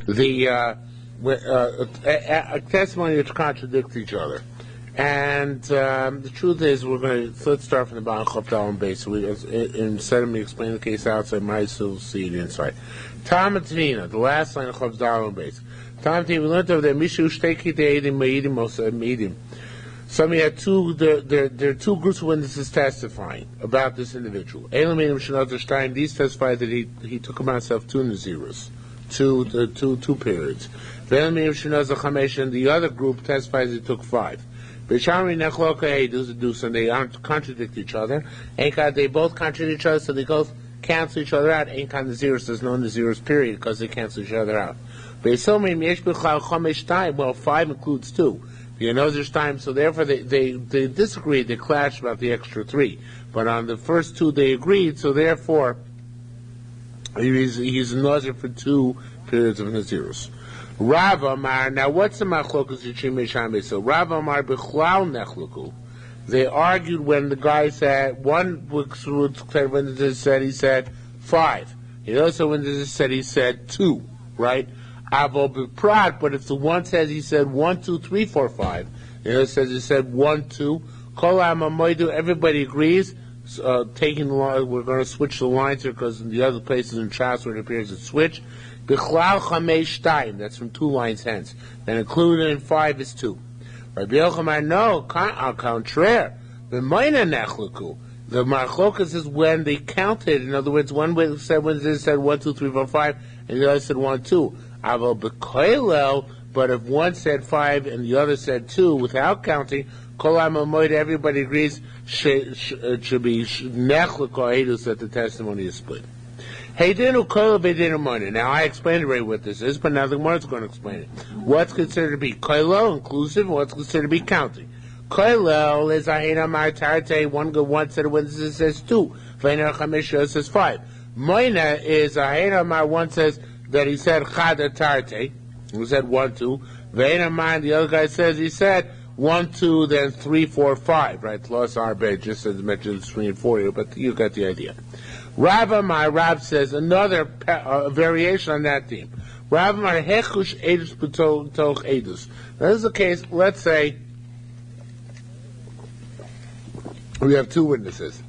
a testimony which contradicts each other. And the truth is, let's start from the bottom, Chafdal and base. Instead of me explaining the case outside, might still see it inside. Tam and Tvina, the last line of Chafdal and base. Tam and Tvina, we learned over there, Mishu Shteki De'edim Me'idim Mosa Me'idim. Somebody had there are two groups of witnesses testifying about this individual. Elam Me'idim Shenot Shtayim, these testify that he took upon himself two Naziros, two periods. Elam Me'idim Shenot Chamesh, and the other group testifies he took 5. And they contradict each other. They both contradict each other, so they both cancel each other out. There's no Naziros period because they cancel each other out. Well, 5 includes 2. There's time, so therefore they disagree, they clash about the extra 3. But on the first 2 they agreed, so therefore he's a Nazir for 2 periods of Naziros. Rav Amar, now what's the machlokas Yichim Meshame? So Rav Amar B'chlal Nechluku. They argued when the guy said, one when said he said 5. He also when this said he said 2, right? Avo B'prat, but if the one says he said 1, 2, 3, 4, 5, the other says he said 1, 2, Kol Amamoidu, everybody agrees. Taking the line, we're going to switch the lines here because in the other places in Shas where it appears it's switch. Bichlal Chamesh Shtayim, that's from 2 lines hence. Then included in 5 is 2. Rabbi Yochanan, no, au contraire. The Moina Nechluku. The Machlokas is when they counted. In other words, one said 1, 2, 3, 4, 5, and the other said 1, 2. Aval B'koilel, but if one said 5 and the other said 2 without counting, Kol Amamoid, everybody agrees it should be Nechluku Edus that the testimony is split. Now I explained already what this is, but now the Gemara is going to explain it. What's considered to be koilel, inclusive, and what's considered to be counting. Koilel is ahena ma'atarte, one set of witnesses says 2. V'ener chamisha says 5. Moina is ahena ma, one says that he said chad atarte, he said 1, 2. V'ener ma, the other guy says he said 1, 2, then 3, 4, 5, right? Los arbe, just as mentioned 3 and 4 here, but you got the idea. Rav says another variation on that theme. Rav Amar hechush edus b'toch edus. Now this is the case. Let's say we have 2 witnesses.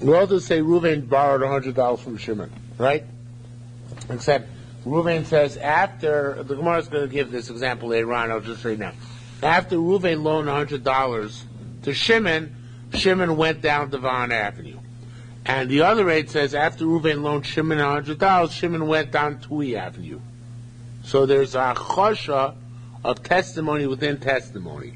We also say Reuven borrowed $100 from Shimon, right? Except Reuven says after the Gemara is going to give this example later on. I'll just say now. After Reuven loaned $100 to Shimon, Shimon went down Devon Avenue. And the other aid says after Reuven loaned Shimon $100, Shimon went down Tui Avenue. So there's a chosha of testimony within testimony.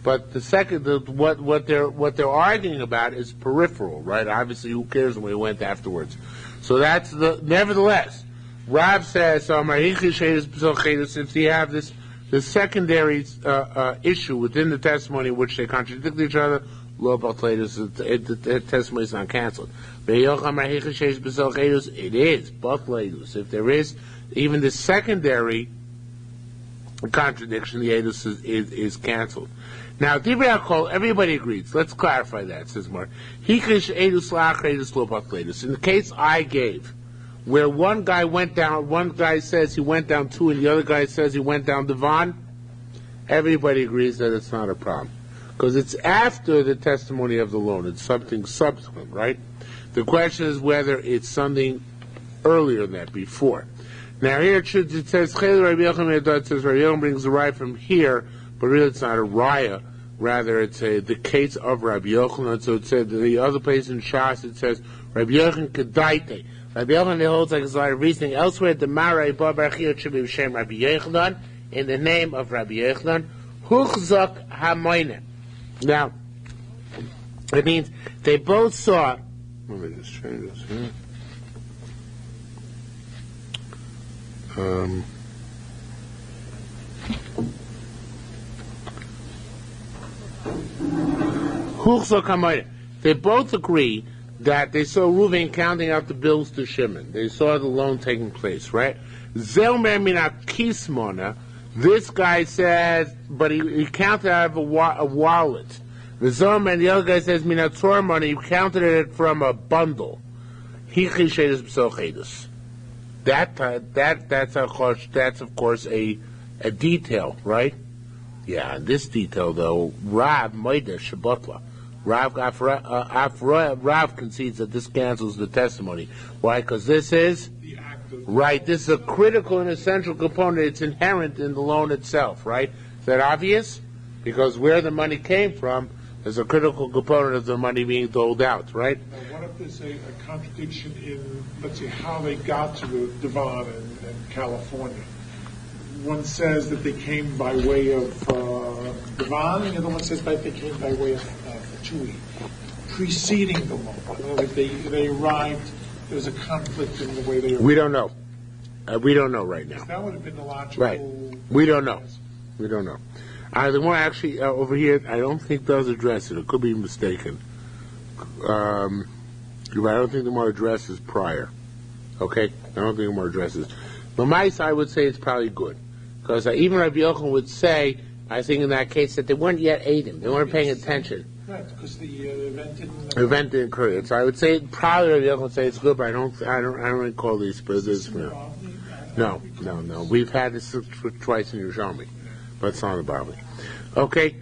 But the second, what they're arguing about is peripheral, right? Obviously, who cares when he went afterwards? So that's nevertheless. Rav says, if you have the secondary issue within the testimony in which they contradict each other, the testimony is not cancelled. It is batlaidus. If there is even the secondary contradiction, the edus is cancelled. Now, everybody agrees. Let's clarify that. Says Mark. In the case I gave, where one guy went down, one guy says he went down 2, and the other guy says he went down Devon, everybody agrees that it's not a problem. Because it's after the testimony of the loan. It's something subsequent, right? The question is whether it's something earlier than that, before. Now here it says, Rabbi Yochanan brings the raya from here, but really it's not a raya. Rather, it's the case of Rabbi Yochanan. So it said the other place in Shas, it says, Rabbi Yochanan Kedaite. Rabbi Yochanan holds like a lot of reasoning. Elsewhere, the Marai Babarchiyot should be Shem Rabbi Yochanan, in the name of Rabbi Yochanan, Huchzak HaMoine. Now, it means they both saw. Let me just change this here. They both agree that they saw Reuven counting out the bills to Shimon. They saw the loan taking place, right? This guy says, but he counted out of a wallet. The Zom and the other guy says, Minator money, he counted it from a bundle. That's of course a detail, right? Yeah, this detail though, Rav Moida Shabbatla. Rav concedes that this cancels the testimony. Why? Because this is right. This is a critical and essential component. It's inherent in the loan itself, right? Is that obvious? Because where the money came from is a critical component of the money being doled out, right? Now, what if there's a contradiction in, let's say, how they got to the divan in California? One says that they came by way of divan, and the other one says that they came by way of Chui, preceding the loan. They arrived. There was a conflict in the way they arrived. We don't know. We don't know right now. That would have been the logical. Right. We don't know. We don't know. The one actually over here, I don't think does address it. It could be mistaken. I don't think the more addresses prior. Okay? I don't think the more addresses. The mice, I would say it's probably good. Because even Rabbi Yochanan would say, I think in that case, that they weren't yet aiding. They weren't paying attention. Right, because the event didn't occur. So I would say, probably Rabbi Yochanan would say it's good, but I don't recall these. But no. We've had this twice in Yerushalmi. But it's not a Bavli. Okay.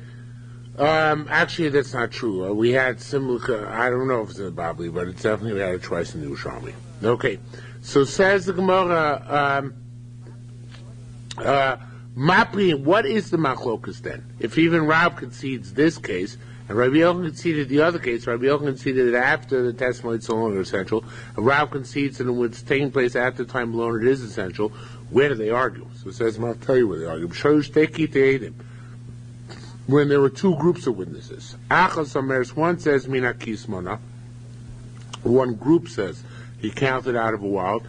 Actually, that's not true. We had similar. I don't know if it's in the Bavli, but it's definitely we had it twice in the Yerushalmi. Okay. So says the Gemara. Mapri, what is the machlokas then? If even Rav concedes this case, and Rabbi Yochanan conceded the other case, Rabbi Yochanan conceded that after the testimony it's no longer essential, and Rav concedes that when it's taking place after the time alone it is essential. Where do they argue? So it says, I'll tell you where they argue. When there were two groups of witnesses. One says, Mina Kismona. One group says, he counted out of a wild.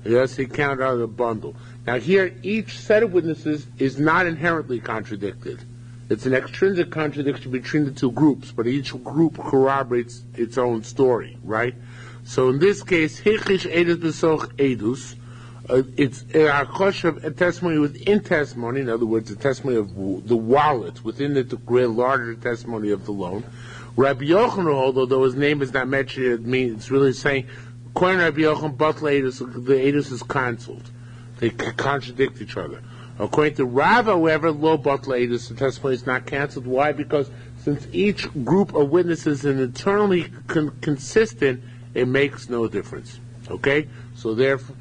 Yes, he counted out of a bundle. Now here, each set of witnesses is not inherently contradicted. It's an extrinsic contradiction between the two groups, but each group corroborates its own story, right? So in this case, Hichish Edus Besoch Edus, it's a testimony within testimony, in other words, a testimony of the wallet within the larger testimony of the loan. Rabbi Yochanan, although his name is not mentioned, it means it's really saying, according to Rabbi Yochanan, Batla Edus, the Edus is cancelled. They contradict each other. According to Rav, however, Lo Batla Edus, the testimony is not cancelled. Why? Because since each group of witnesses is internally consistent, it makes no difference. Okay? So therefore...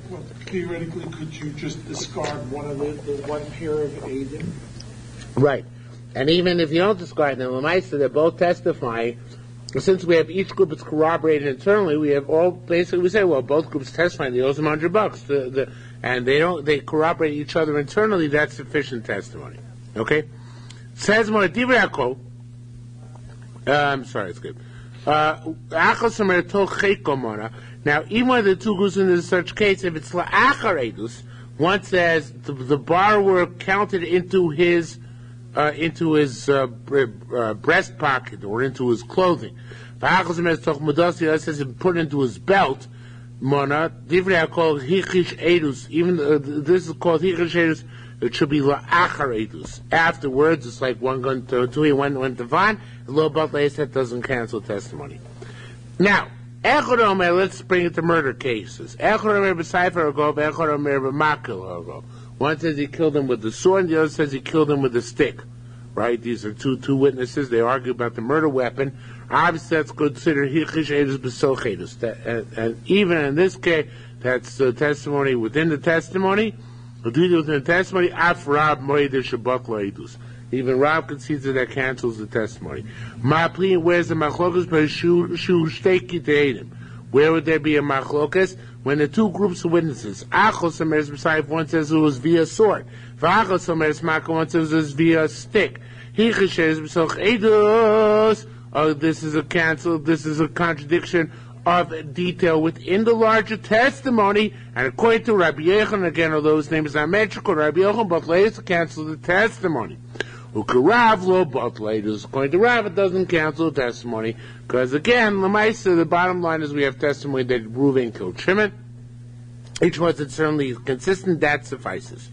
Well, theoretically, could you just discard one of the one pair of Adim? Right. And even if you don't discard them, Lamaisa, they're both testifying. Since we have each group that's corroborated internally, we have all, basically we say, well, both groups testifying, they owe them $100. And they corroborate each other internally, that's sufficient testimony. Okay? Says more, I'm sorry, it's good. Now, even when the two groups in such case, if it's la'achar edus, one says the borrower counted into his breast pocket or into his clothing. It says it put into his belt. Mona, called hichish edus. Even this is called hichish edus. It should be la'achar edus. Afterwards, it's like one going to one went to van. A little bit later, that doesn't cancel testimony. Now, let's bring it to murder cases. One says he killed him with the sword, and the other says he killed him with a stick. Right? These are two witnesses. They argue about the murder weapon. Obviously, that's considered hichish edus b'soch edus. And even in this case, that's the testimony within the testimony. Within the testimony, af rab moed shabbat lo edus. Even Rav concedes that cancels the testimony. Where's the machlokas? Where would there be a machlokas? When the two groups of witnesses, one says it was via sword, one says it was via stick. This is a cancel. This is a contradiction of detail within the larger testimony. And according to Rabbi Yochanan, again, although his name is not mentioned, Rabbi Yochanan, but later cancel the testimony. According to Rav, it doesn't cancel testimony, because again, the bottom line is we have testimony that Reuven killed Shimon, Each one is certainly consistent, that suffices.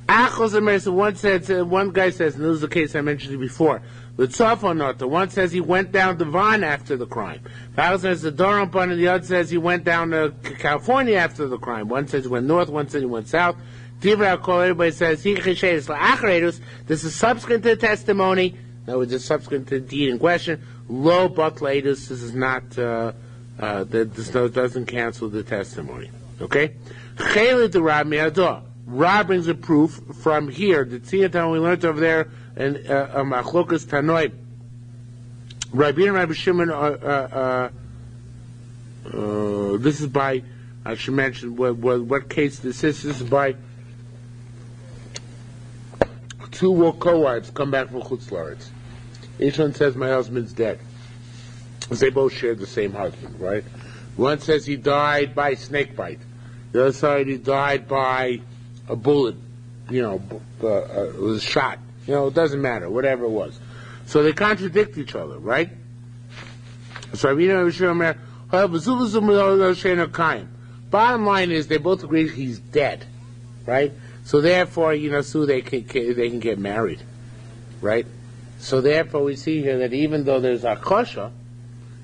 So one guy says, and this is the case I mentioned before, the one says he went down to Vilna after the crime. The other says the Doron, and the other says he went down to California after the crime. One says he went north, one says he went south. Everybody says, this is subsequent to the testimony. No, it's just subsequent to the deed in question. Lo batlatus, this is not, this doesn't cancel the testimony. Okay? Rab brings a proof from here. The Tziyatan we learned over there in Machlokas Tanoi. Rabbi and Rabbi Shimon, this is by, I should mention what case this is. This is by two co-wives come back from Chutz La'aretz. Each one says, my husband's dead. They both shared the same husband, right? One says he died by snake bite. The other side, he died by a bullet, it was a shot. It doesn't matter, whatever it was. So they contradict each other, right? So bottom line is they both agree he's dead, right? So therefore, so they can get married, right? So therefore we see here that even though there's akasha,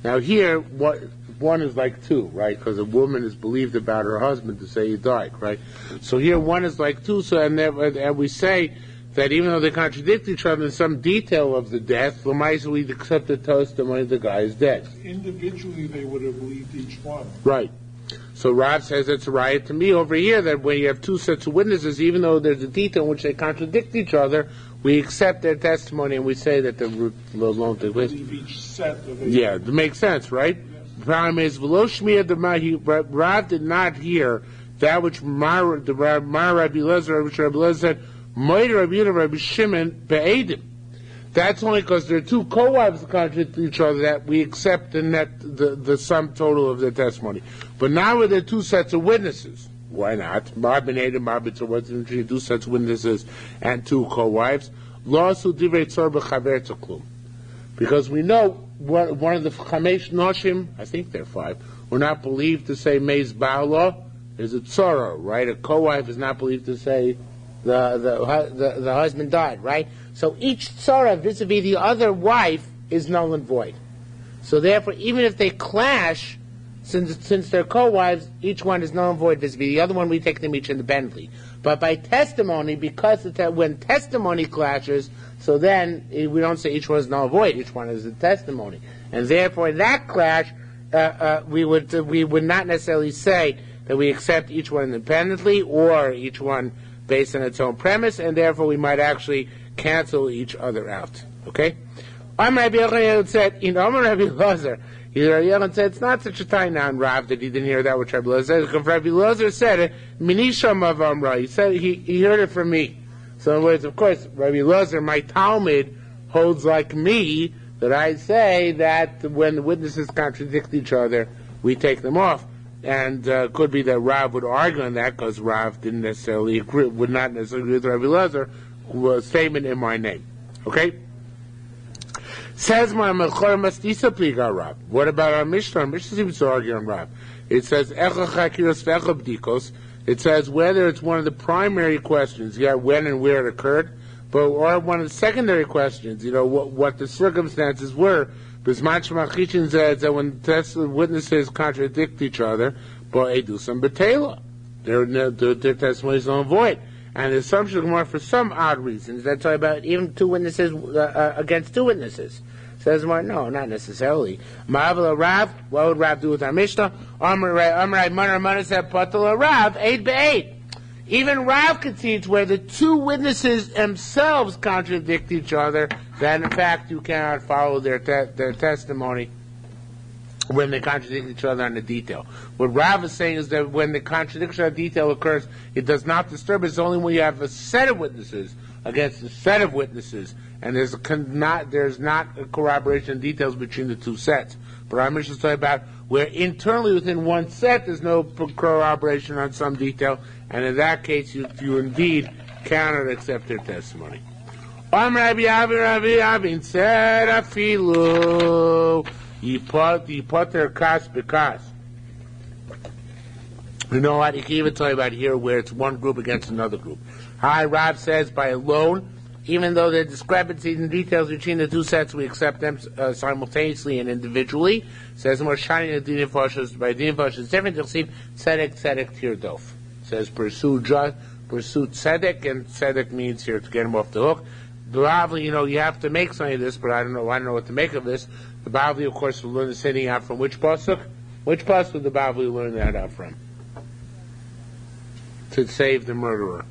now here, one is like two, right? Because a woman is believed about her husband to say he died, right? So here one is like two, and we say that even though they contradict each other in some detail of the death, Lamaisa, we accept the testimony the guy is dead. Individually, they would have believed each one. Right. So Rav says it's a riot to me over here that when you have two sets of witnesses, even though there's a detail in which they contradict each other, we accept their testimony and we say that the loan to believe each set of it. Yeah, it makes sense, right? The problem is, Rav did not hear that which Rabbi Lezer said, Rabbi Shimon be'edim. That's only because there are two co-wives that contradict each other that we accept the sum total of their testimony. But now with there two sets of witnesses. Why not? Mar ben Edim, Mar ben Tzor, what's in two sets of witnesses and two co-wives. La'asu divrei tzor b'chaver tzklum. Because we know one of the Chamesh Noshim, I think there are five, were not believed to say Meiz Ba'ala is a tzara, right? A co-wife is not believed to say the husband died, right? So each tzara vis-a-vis the other wife is null and void. So therefore, even if they clash, since they're co-wives, each one is null and void vis-a-vis the other one. We take them each independently. But by testimony, because when testimony clashes, so then we don't say each one is null and void. Each one is a testimony, and therefore in that clash, we would not necessarily say that we accept each one independently or each one based on its own premise, and therefore we might actually cancel each other out. Okay? Rabbi Yochanan said, Rabbi Elazar, Rabbi Yochanan said, it's not such a time now in Rav that he didn't hear that which Rabbi Elazar said. Because Rabbi Elazar said it, Minisham of Amra. He said he heard it from me. So in other words, of course, Rabbi Elazar, my Talmud, holds like me that I say that when the witnesses contradict each other, we take them off. And could be that Rav would argue on that because Rav didn't necessarily agree, would not necessarily agree with Rabbi Elazar's statement in my name. Okay? Says my Mechor Mastisa Pliga Rav. What about our Mishnah? Our Mishnah seems to argue on Rav. It says Echa Chakiros Vecha Bdikos. It says whether it's one of the primary questions, when and where it occurred, or one of the secondary questions, what the circumstances were. Bisman Shemachishin says that when witnesses contradict each other, Bo'edusam Betela, their testimony is null and void. And the assumption of Gemara, for some odd reasons, that's all about even two witnesses against two witnesses. Says Gemara, no, not necessarily. Ma'avla Rav, what would Rav do with our Mishnah? Amrai Mana said, Patala Rav, 8 Even Rav concedes where the two witnesses themselves contradict each other, that in fact you cannot follow their testimony when they contradict each other on the detail. What Rav is saying is that when the contradiction on detail occurs, it does not disturb. It's only when you have a set of witnesses against a set of witnesses, and there's not a corroboration of details between the two sets. But our mission is talking about where internally within one set there's no corroboration on some detail, and in that case you indeed cannot accept their testimony. Rabbi Avin said, Afilu, you put their kas bekas. You know what? He can even tell you about here where it's one group against another group. Hi, Rob says by alone, even though there are discrepancies in details between the two sets, we accept them simultaneously and individually. Says more shining the Din Fashas by Din Fashas different. You'll see Tzedek Tirdof. Says pursue Tzedek, and Tzedek means here to get him off the hook. The Bavli, you have to make something of this, but I don't know what to make of this. The Bavli, of course, will learn the sitting out from which pasuk? Which pasuk did the Bavli learn that out from? To save the murderer.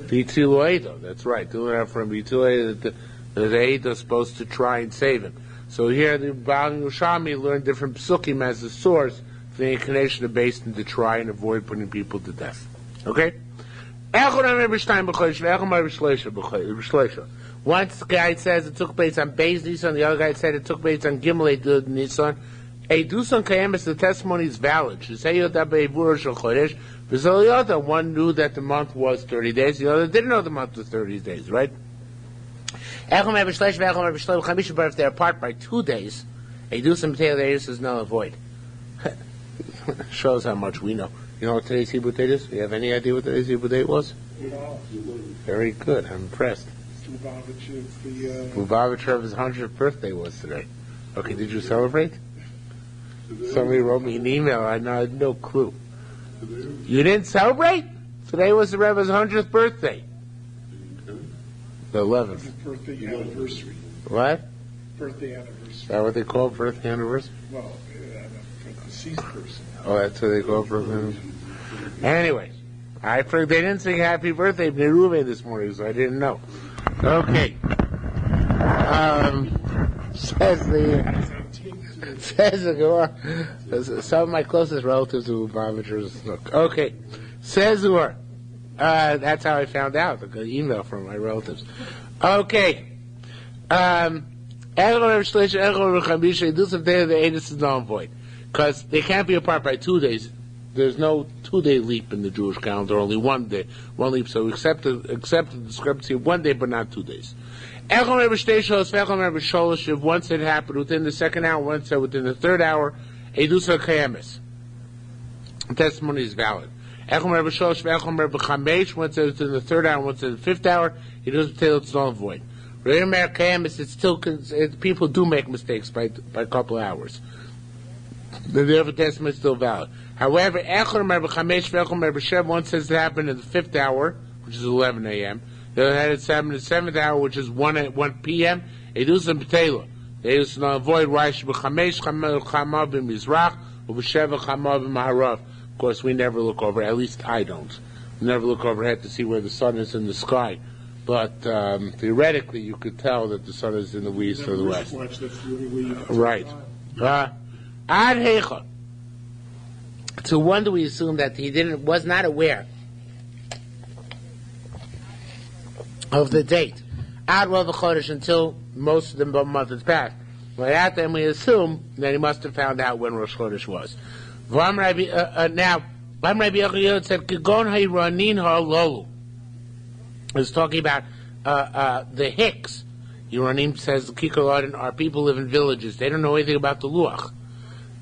B'tzilu. That's right. To learn out from B'tzilu that the Eid is supposed to try and save him. So here the Baal Yerushalmi learned different psukim as a source for the inclination of Basin to try and avoid putting people to death. Okay? Once the guy says it took place on Beis Nisan, the other guy said it took place on Gimel Nisan. A Dusan Kayemis, the testimony is valid. One knew that the month was 30 days, the other didn't know the month was 30 days, right? But if they're apart by 2 days, a Dusan Taylor is null and void. Shows how much we know. You know what today's Hebrew date is? Do you have any idea what today's Hebrew date was? Very good. I'm impressed. Lubavitcher's 100th birthday was today. Okay, did you celebrate? Somebody wrote me an email. I had no clue. You didn't celebrate? Today was the Rebbe's 100th birthday. The 11th. Birthday anniversary. What? Birthday anniversary. Is that what they call birthday anniversary? Well, for the deceased person. Oh, that's what they call birthday anniversary. Anyway, they didn't sing happy birthday Neruve this morning, so I didn't know. Okay. Says the Gemara. Some of my closest relatives who Lubavitchers look. Okay. Says the Gemara. That's how I found out. I got an email from my relatives. Okay. Do some day the Edis is null and void. Because they can't be apart by 2 days. There's no 2-day leap in the Jewish calendar, only 1 day, one leap. So we accept the discrepancy of 1 day, but not 2 days. If once it happened within the second hour, once it within the third hour, Edusa Kayamis. The testimony is valid. Once it within the third hour, once in the fifth hour, it's null and void. It's still, people do make mistakes by a couple of hours. The other testimony is still valid. However, one says it happened in the fifth hour, which is 11 a.m. The other had it in the seventh hour, which is 1 p.m. Edusam Petela. They used to avoid Raish b'chamesh chama b'mizrach u'b'sheva chama b'maharav. Of course, we never look over. At least I don't. We never look overhead to see where the sun is in the sky. But theoretically, you could tell that the sun is in the east or the west. Right. Ad hecha. To one do we assume that he was not aware of the date. Ad Rav Chodesh until most of the month has passed. By that, then we assume that he must have found out when Rosh Chodesh was. Now, Rabbi Yochai said, "Kagon hayranin ha'lolu." It's talking about the Hicks. Yeranim says the Kikoladin are people who live in villages. They don't know anything about the Luach.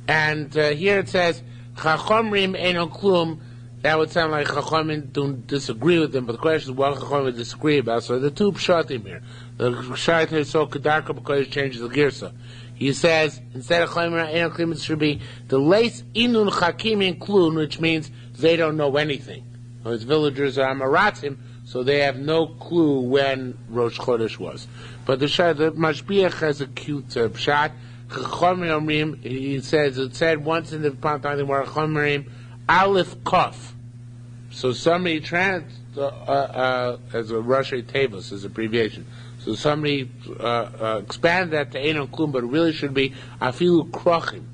And here it says, Chachomrim eino klum. That would sound like Chachomim don't disagree with them, but the question is what Chachomim disagree about. So the two pshatim here. The pshat here is so Kedarka because it changes the girsa. He says, instead of Chachomim eino klum, it should be the leis inun chakim in klum, which means they don't know anything. Those villagers are Amaratzim, so they have no clue when Rosh Chodesh was. But the Mashbiach has a cute pshat. He says, it said once in the Pantan where Chomerim Aleph Kof. So somebody as a Rashi Tevos as abbreviation. So somebody expanded that to Einon Klum, but it really should be Afilu Krochim.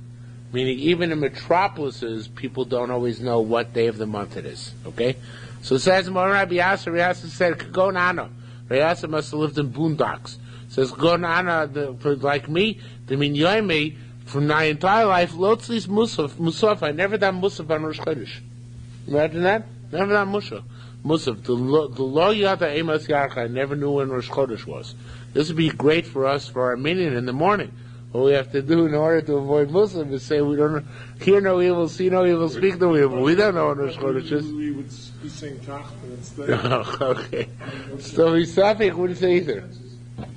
Meaning even in metropolises, people don't always know what day of the month it is. Okay? So it says, Rabbi Yasser said, Kagon Ana. Rabbi Yasser must have lived in boondocks. It says, Kagon Ana, like me, the Minyoime, from my entire life, Lotzlis Musaf, I never done Musaf on Rosh Chodesh. Imagine that? Never done Musaf. The Lo Yata Emas Yarcha, I never knew when Rosh Chodesh was. This would be great for us, for our minyan in the morning. what we have to do in order to avoid Muslim is say we don't hear no evil, see no evil, speak no evil. We don't know what Rosh Chodesh is. We would be saying Tachta instead. Okay. So Misafik wouldn't say either. If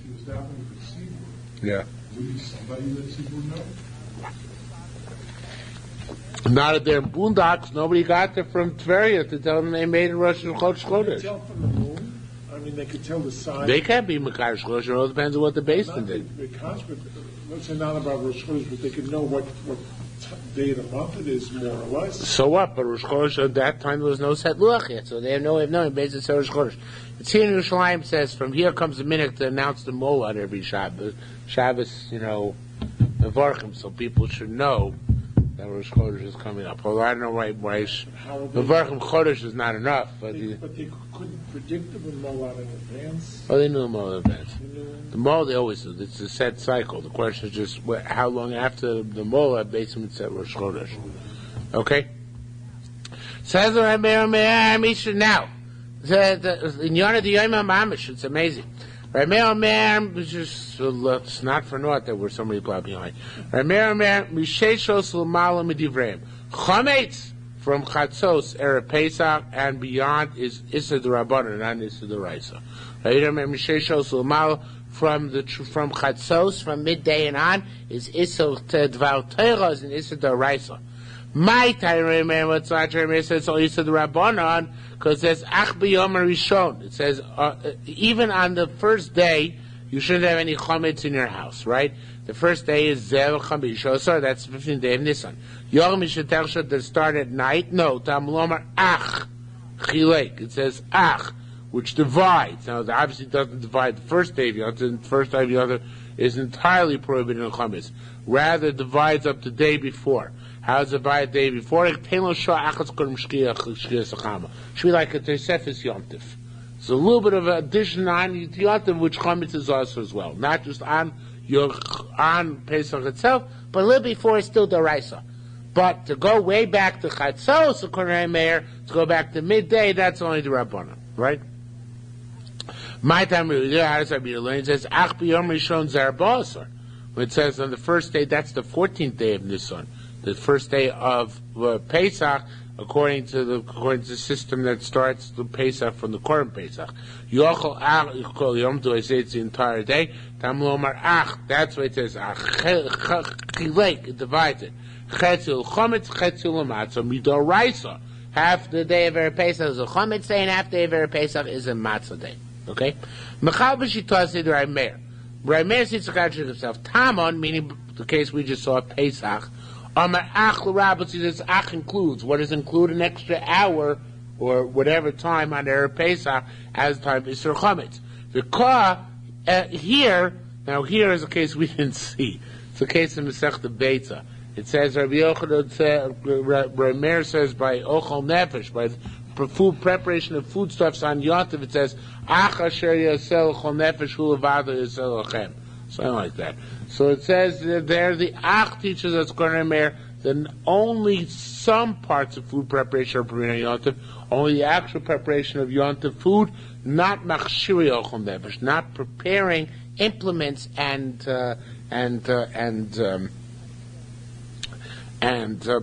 he was davening for Tzibur, Yeah. would be somebody that Tzibur know? Not at their boondocks. Nobody got there from Tveria to tell them they made a Rosh Chodesh. Tell from the moon. I mean, they could tell the sign. They can't be Makadosh Chodesh. It all depends on what the basin did. Let's say not about Rosh Chodesh, but they could know what day of the month it is, more or less. So what? But Rosh Chodesh at that time there was no set luach yet, so they have no way of knowing. Basically, Rosh Chodesh. It's here in Yerushalayim says from here comes the minute to announce the mol on every Shabbos. Shabbos, Mevarchim, so people should know that Rosh Chodesh is coming up. Although I don't know why Mevarchim Chodesh is not enough. But they couldn't predict the mol out in advance. Oh, they knew the mol in advance. The mol they always do. It's a set cycle. The question is just how long after the mol at basement set Rosh Chodesh. Okay. Says the Mishnah now. In Yonah the Yom Mamish, it's amazing. It's not for naught that we're somebody plowed behind. Chametz from Chatzos Erev Pesach and beyond is Issa D'Rabbanan, not Issa D'Oraisa. From Chatzos, from midday and on, is Issa D'Val Teiras and Issa D'Oraisa. My time, remember, it's not it says only Issa D'Rabbanan, because it says Ach B'Yom Rishon. It says even on the first day you shouldn't have any chametz in your house, right? The first day is Zev Chamisha, so that's the 15th day of Nisan. Yom Mishatel that start at night. No, Tam Lomar Ach Chilek. It says Ach, which divides. Now, it obviously doesn't divide the first day of Yom. The first day of Yom is entirely prohibited in chametz. Rather, divides up the day before. How does it divide the day before? It should be like a Tosefes Yontif. So a little bit of addition on Yontif, which chametz is also as well, not just on Pesach itself, but a little before it's still D'Oraisa. But to go way back to Chatzos, according to Meir, to go back to midday, that's only the Rabbanan, right? My time, how does that be? It says Ach B'Yom Rishon Zer Ba'asar. When it says on the first day, that's the 14th day of Nisan. The first day of Pesach, according to the system that starts the Pesach from the Korban Pesach. Yochel Ach Yom, do I say it's the entire day? Tam Lomar Ach, that's what it says. Ach Chilek, it divides it. Chetzil Chometz, Chetzil Matzah, Midoraisa. Half the day of Erev Pesach is a Chometz day, and half the day of Erev Pesach is a Matzah day. Okay? Mechal b'shitah say the Rameir. Rameir sees to contradict himself. Tamon, meaning the case we just saw, Pesach. Amar Ach l'Rabbah, see this Ach includes. What does include? An extra hour or whatever time on Erev Pesach as time is Isur Chometz. The Ka here is a case we didn't see. It's a case in Masechta Beitza. It says Rabbi Meir says by Ochel Nefesh, by food preparation of foodstuffs on Yontif, it says Ach asher yasel Ochel Nefesh hu levado yasel lachem. Something like that. So it says there the Ach teaches us Rabbi Meir that only some parts of food preparation are permitted on Yontif, only the actual preparation of Yontif food, not machshiri Ochel Nefesh, not preparing implements and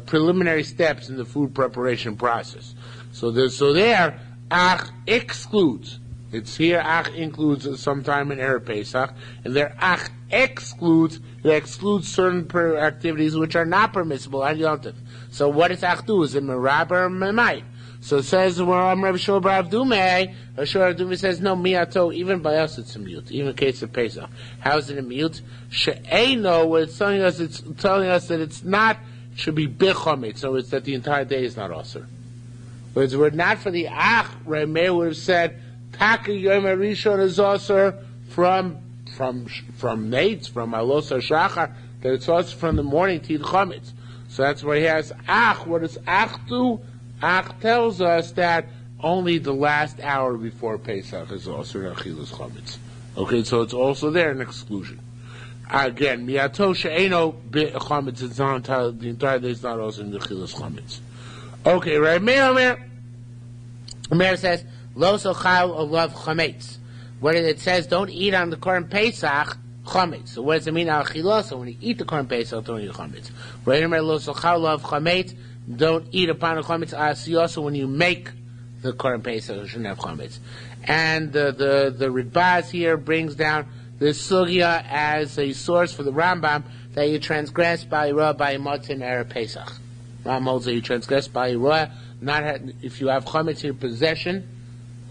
preliminary steps in the food preparation process. So there, Ach excludes. It's here, Ach includes sometime in Erev Pesach, and there Ach excludes certain activities which are not permissible on Yom Tov. So what does Ach do? Is it Merab or Memai? So it says, well, I'm Rabbi Shua bar Avdumei. Rabbi Shua bar Avdumei says, no, miato, even by us it's a mute, even in case of Pesach. How is it a mute? She'eino, what it's telling us that it's not, should be bichomet, so it's that the entire day is not osir. But if it were not for the Ach, Rameir would have said, Taka Yom Rishon is osir from Nates, from Alos HaShachar, that it's also from the morning to Chometz. So that's why he has Ach. What does Ach do? Ach tells us that only the last hour before Pesach is also Achilus Chometz. Okay, so it's also there an exclusion. Again, miato she'eno chometz, it's not the entire day is not also in the Achilus Chometz. Okay, right? Meir says, Lo sochal olav chometz. When it says don't eat on the Korban Pesach chametz. So what does it mean? Al chila. So when you eat the korban pesach, don't eat chametz. Reimer lo sochal of chametz. Don't eat upon the chametz. Also when you make the korban pesach, you shouldn't have chametz. And the Ritbaz here brings down the sugya as a source for the Rambam that you transgress by Yirah by Motzim Erev Pesach. Rambam holds that you transgress by Yirah, if you have chametz in your possession,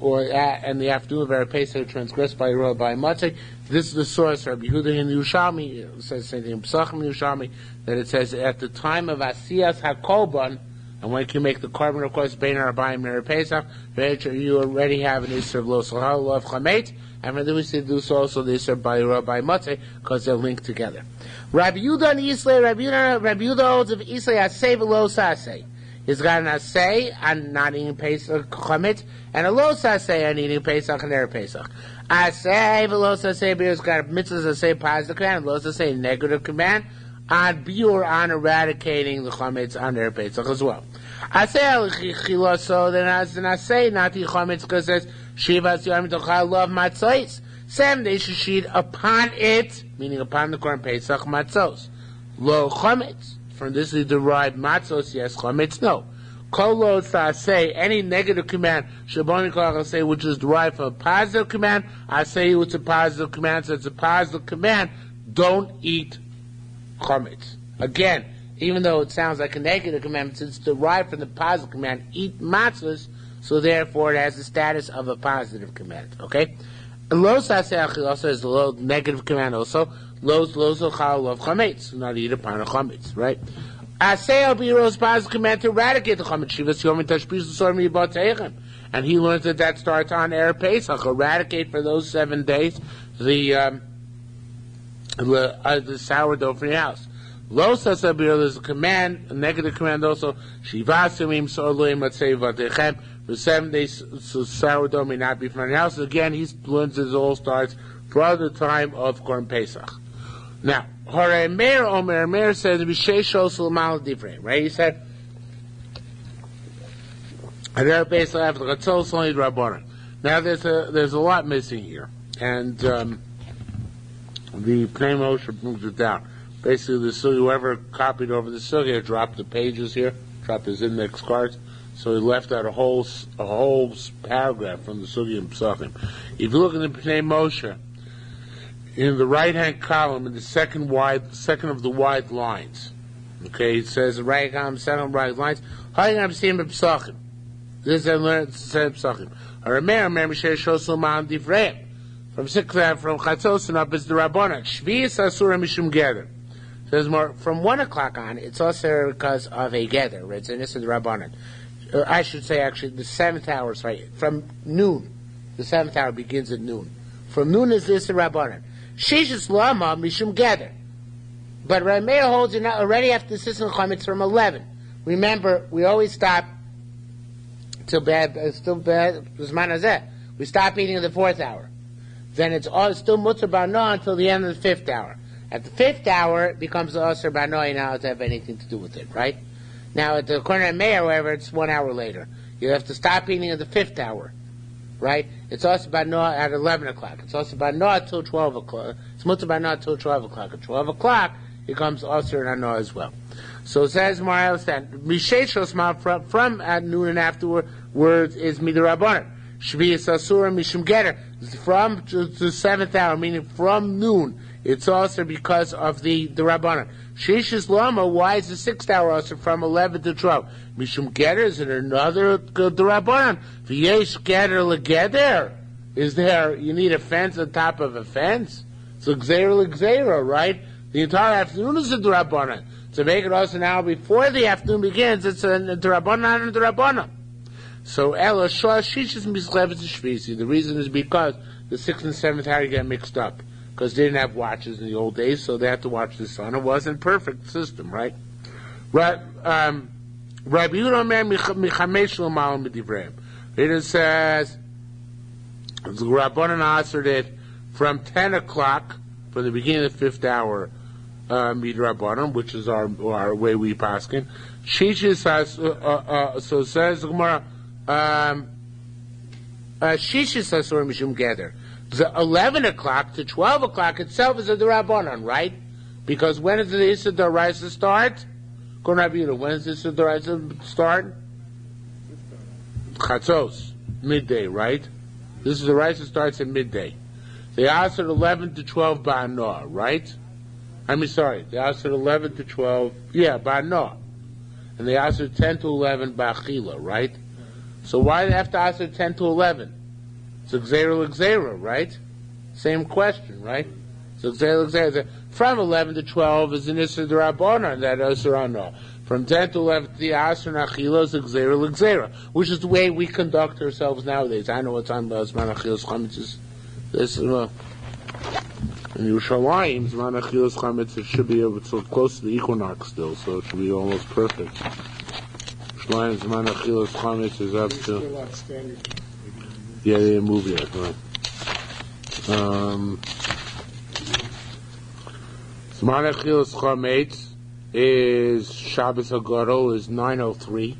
or in the afternoon of Erev Pesach, you transgress by Yirah by Motzim. This is the source. Rabbi Yehuda in Yerushalmi says the same thing in Pesachim in Yerushalmi, that it says at the time of Asiyas HaKolban, and when you make the korban, of course, Bein Arbaim Erev Pesach, you already have an Isser of Lo Sohal of Chametz, and when we say do so also the Isser by Yirah by Motzei, because they're linked together. Rabbi Yehuda and Islay, Rabbi Yehuda holds of Islay Asay v'Lo Sasay. He's got an Asay on not eating Pesach Chametz, and a Lo Sasay on eating Pesach and Erev Pesach. Asay v'Lo Sasay, he's got a mitzvah Asay positive command, Lo Sasay negative command, on biur, on eradicating the chametz on their Pesach as well. I say al-chila, so then I say not the chametz, because it says shivas yom tochal love matzos. 7 days you should eat upon it, meaning upon the korban Pesach matzos. Lo chametz. From this is derived matzos, yes, chametz, no. Kol lo say any negative command, shaboni kol say, which is derived from a positive command, I say it's a positive command, so it's a positive command, don't eat chametz. Again, even though it sounds like a negative commandment, it's derived from the positive command, eat matzahs, so therefore it has the status of a positive command. Okay? Lo saseh also is the low negative command also. Lo zochal of chametz, not eat upon a chametz, right? Aseh al biro's positive command to eradicate the chametz. Shivas yom tashbis sormi b'teichem. And he learns that starts on Erev Pesach. Eradicate for those 7 days the sourdough from your house. Lo sasabir, there's a command, a negative command also. Shivasumim sorloim matzei. For 7 days, so sourdough may not be from your house. Again, he learns this all starts for the time of Korban Pesach. Now, Hare Meir Omer Meir says V'sheish Shel Mal Divrei. Right? He said, Erev Pesach after Chatzos Solid Rabbanan. Now, there's a lot missing here, and the Pnei Moshe brings it down. Basically, the sugi, whoever copied over the sugi dropped the pages here, dropped his index cards, so he left out a whole paragraph from the sugi and Pesachim. If you look at the Pnei Moshe, in the right-hand column, in the second of the wide lines, okay, it says the right column, second wide lines. I'm seeing the Pesachim. This I learned to say Pesachim. From Chatzos and up is the Rabbanan. Shvi'is Asura Mishum Geder. Says more from 1 o'clock on. It's also because of a Geder. Right? So this is the Rabbanan. I should say actually the 7th hour. Sorry, from noon. The 7th hour begins at noon. From noon is this the Rabbanan. Shishis Lama Mishum Geder. But Rameir holds you now already after the system chametz from 11. Remember, we always stop till bad. We stop eating at the 4th hour. Then it's still mutzar b'ano until the end of the 5th hour. At the 5th hour, it becomes usher b'ano. You now have to have anything to do with it, right? Now at the corner of Meir, however, it's 1 hour later. You have to stop eating at the 5th hour, right? It's usher b'ano at 11 o'clock. It's usher b'ano until 12 o'clock. It's mutzar b'ano until 12 o'clock. At 12 o'clock, it becomes usher b'ano as well. So it says Mariel stand Misheshos from at noon and afterwards is midrabanan. Shvi'is Asura Mishum Geder. From the 7th hour, meaning from noon, it's also because of the Rabbanan. Shishis Lama, why is the 6th hour also from 11 to 12? Mishum Geder, is it another the Rabbanan? V'yesh Geder legeder. Is there, you need a fence on top of a fence? So Gzera, right? The entire afternoon is a Rabbanan. To make it also now before the afternoon begins, it's a Rabbanan and Rabbanan. So Ella Shah Shishis Mislevis Shvisi. The reason is because the 6th and 7th hour get mixed up. Because they didn't have watches in the old days, so they had to watch the sun. It wasn't a perfect system, right? Rabbi Yehuda Omer Michamesh L'Mal M'Divrei. It says the Rabbanan answered it from 10 o'clock, from the beginning of the 5th hour, Midrabanan, which is our way we paskin. Shishis has so says the Gemara. Shishis Asur Mishum Geder. The 11 o'clock to 12 o'clock itself is a D'Rabbanan, right? Because when does the Issa D'Oraisa start? When does the Issa D'Oraisa start? Chatzos, midday, right? This is the Raisa starts at midday. They asked at 11 to 12 Ba'anah, right? They asked at 11 to 12, Ba'anah. And they asked at 10 to 11 Ba'achila, right? So why do they have to ask at 10 to 11? It's Gzeira, right? Same question, right? So Gzeira. From 11 to 12 is an Issa D'Rabbanan, that Issa Anah. From 10 to 11, the Asr and Achila is Gzeira, which is the way we conduct ourselves nowadays. I know what time Zman Achilas Chametz is. This, in Yerushalmi, Zman Achilas Chametz, it should be so close to the equinox still, so it should be almost perfect. Yerushalmi, Zman Achilas Chametz is up to... Yeah, they moved it, right. Zman Achilas Chametz is Shabbos Hagadol is 9:03.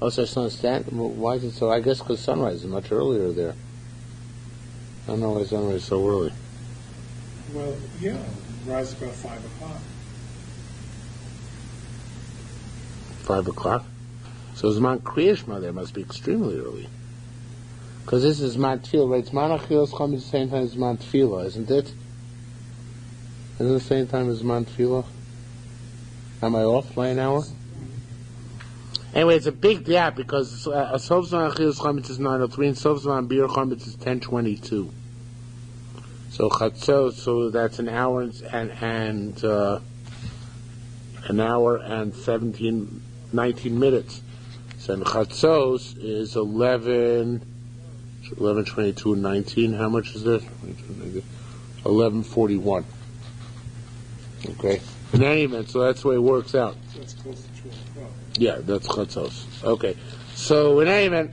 Also, I don't understand. Why is it so? I guess because sunrise is much earlier there. I don't know why sunrise is so early. Well, yeah, rise about 5 o'clock. 5 o'clock? So Zman Kriyashma there must be extremely early. Because this is Zman Tefillah, right? Zman Achilas Chametz is the same time as Zman Tefillah, isn't it? Isn't it the same time as Zman Tefillah? Am I off by an hour? Anyway, it's a big gap because Sof Zman Achilas Chametz is 9:03 and Sof Zman Biur Chametz is 10:22. So Chatzos, so that's an hour and an hour and 19 minutes. So Chatzos is 11:22 and 19. How much is this? 11:41. Okay. In any event, so that's the way it works out. That's close to 12 o'clock. Yeah, that's Chatzos. Okay. So in any event,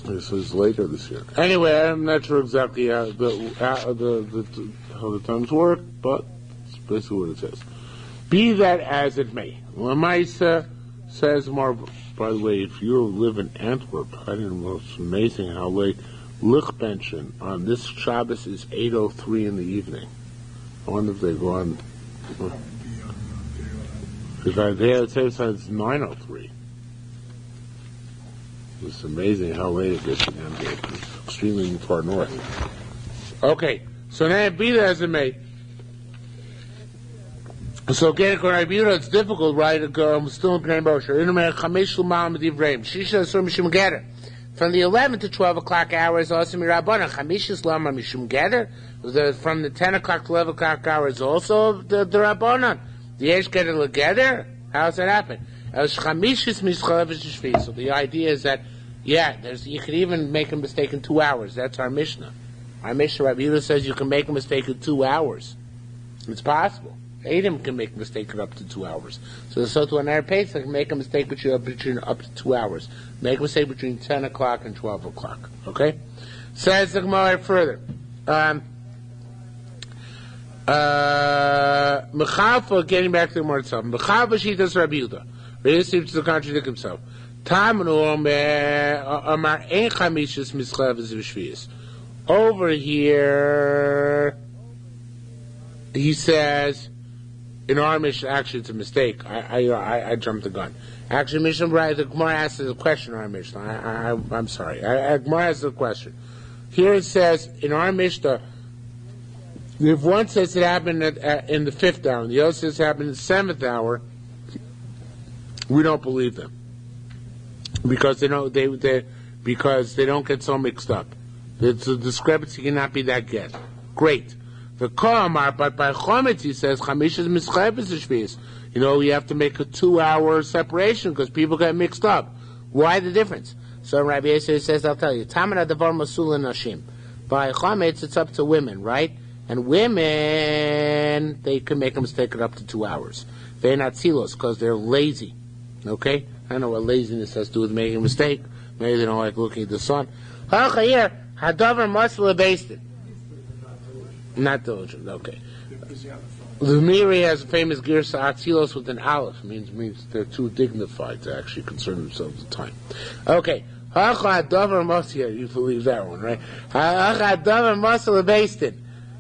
this is later this year. Anyway, I'm not sure exactly how the terms work, but it's basically what it says. Be that as it may. Lamaisa says more. By the way, if you live in Antwerp, I didn't know, it's amazing how late Lichbenchen on this Shabbos is 8:03 in the evening. I wonder if they go on. Because they at the same time it's 9:03. It's amazing how late it gets in Antwerp. It's extremely far north. Okay, so now be that as it may. So getting Rabbi Yehuda, it's difficult, right? I'm still in Pnei Moshe. From the 11 to 12 o'clock hours, also Mirabana. Chamishis Lama Mishum Getter. From the 10 o'clock to 11 o'clock hours, also the Rabbanan. The Yesh Getter Legetter. How's that happen? So the idea is that, you can even make a mistake in 2 hours. That's our Mishnah. Our Mishnah, Rabbi Yehuda says you can make a mistake in 2 hours. It's possible. Adam can make a mistake in up to 2 hours. So to an Arab can make a mistake between up to 2 hours. Make a mistake between 10 o'clock and 12 o'clock. Okay? Says the Gemara further. Mechafa, getting back to the Gemara itself. Mechafa Shitas Rabbi Yehuda. Rabbi Yehuda seems to contradict himself. Over here, he says, in our Mishnah, actually it's a mistake. I jumped the gun. Actually, Mishnah Brayta, the Gemara asks a question in our Mishnah. I'm sorry. Gemara asks a question. Here it says, in our Mishnah, if one says it happened in the 5th hour, and the other says it happened in the 7th hour, we don't believe them. Because they don't get so mixed up. The discrepancy cannot be that good. Great. The Kamar, but by Chometz he says Chamish is mischayes shvius. You have to make a 2-hour separation because people get mixed up. Why the difference? So Rabbi Yisrael says, I'll tell you. Tamar davar masul nashim. By Chometz it's up to women, right? And women, they can make a mistake of up to 2 hours. They're not tzilos because they're lazy. Okay? I don't know what laziness has to do with making a mistake. Maybe they don't like looking at the sun. Hadavar masul based. Not diligent, okay. The Miri has a famous girsa atzilos with an aleph. Means they're too dignified to actually concern themselves with time. Okay. You believe that one, right?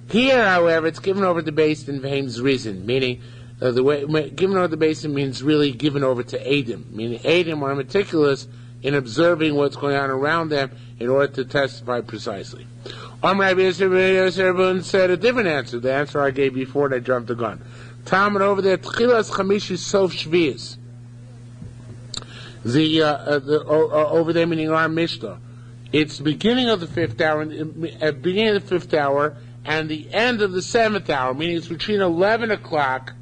Here, however, it's given over to based in Vaim's reason, meaning the way given over to basin means really given over to Adim, meaning Adim are meticulous in observing what's going on around them in order to testify precisely. Rabbi Yisrael said a different answer, the answer I gave before and I jumped the gun. Talmud over there, Tchilas Chamishi Sof Shvius. Over there meaning our Mishnah. It's the beginning of the fifth hour, beginning of the fifth hour, and the end of the seventh hour, meaning it's between 11 o'clock,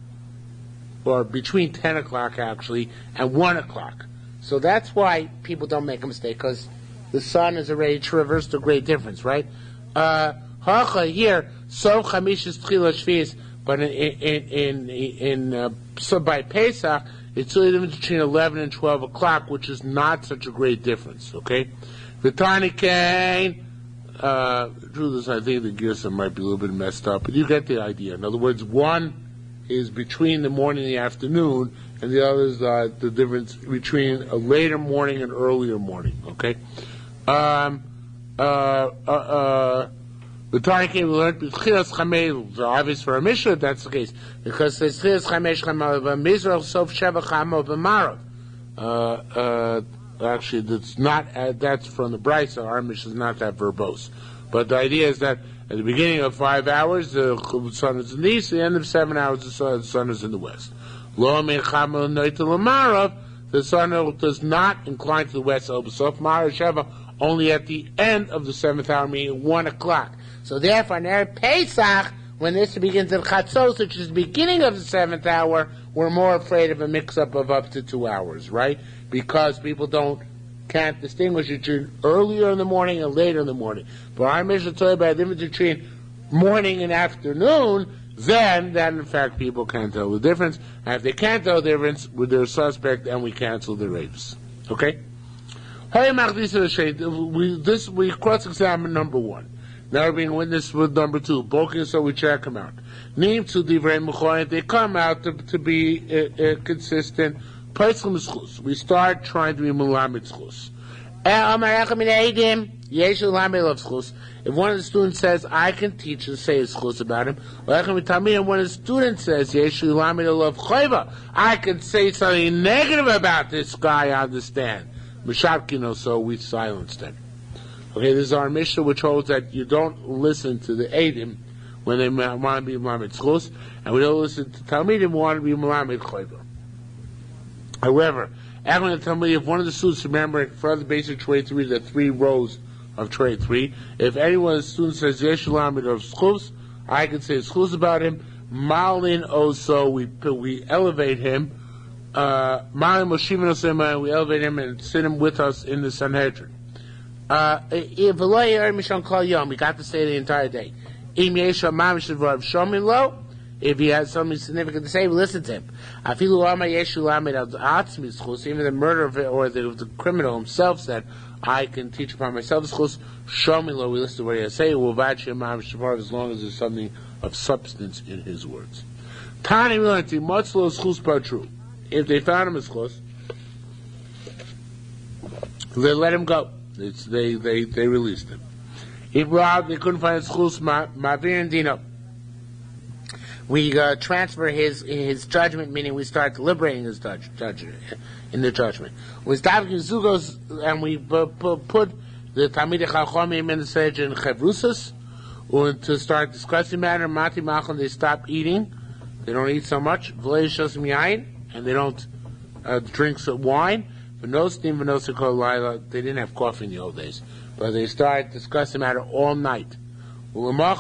or between 10 o'clock actually, and 1 o'clock. So that's why people don't make a mistake, because the sun has already traversed a great difference, right? Hacha here, so Chamish is Tchila Shvius, but so by Pesach, it's really the difference between 11 and 12 o'clock, which is not such a great difference, okay? V'tani Kain, truth is, I think the Girsa might be a little bit messed up, but you get the idea. In other words, one is between the morning and the afternoon, and the other is the difference between a later morning and earlier morning, okay? The Torah came to learn B'chilas Chamei, obvious for a Mishnah, that's the case, because it says B'chilas Chamei Shchama Mizrach Sof Sheva Chama B'marav. Actually, that's not, that's from the Brisa, our Mishnah is not that verbose. But the idea is that at the beginning of 5 hours, the sun is in the east, at the end of 7 hours, the sun is in the west. Lo Mein Chama Noita L'marav, the sun does not incline to the west, Sof Marav Sheva, only at the end of the seventh hour, meaning 1 o'clock. So therefore, near Pesach, when this begins at Chatzos, which is the beginning of the seventh hour, we're more afraid of a mix-up of up to 2 hours, right? Because people can't distinguish between earlier in the morning and later in the morning. But our Mishnah told you about the difference between morning and afternoon, then in fact people can't tell the difference. And if they can't tell the difference, they're suspect and we cancel the rapes. Okay? We cross-examine number one. Now we're being witnessed with number two. Boking, so we check them out. Name to divrei mechoyim, they come out to be consistent. We start trying to be melamed schus. If one of the students says, I can teach and say schus about him, and when a student says, I can say something negative about this guy on the stand, so we silenced him. Okay, this is our Mishnah, which holds that you don't listen to the Eidim when they want to be Melamed Schus, and we don't listen to Talmidim who want to be Melamed Chayva. However, after the Talmud, if one of the students, remember, for the basic tray 3, the 3 rows of tray 3, if any one of the students says, Yesh Lamed of Schus, I can say Schus about him, Malin also, we elevate him, Malin Moshivin Osema, we elevate him and sit him with us in the Sanhedrin. We got to say the entire day. If he has something significant to say, we listen to him. Even the murderer or the criminal himself said, I can teach upon myself. Show me, Lord, we listen to what he has to say. We'll vouch him as long as there's something of substance in his words. Tani learned, if they found him as chus, they let him go. They released him. If they couldn't find his chus, ma'avir and dino. We transfer his judgment, meaning we start deliberating his judgment in the judgment. We stop zugos and we put the Talmidei Chachomim in the Sanhedrin chevrusas, to start discussing matter. Mati machon, they stop eating. They don't eat so much. V'lei shosim yain, and they don't drink wine. They didn't have coffee in the old days, but they start discussing matter all night. Now,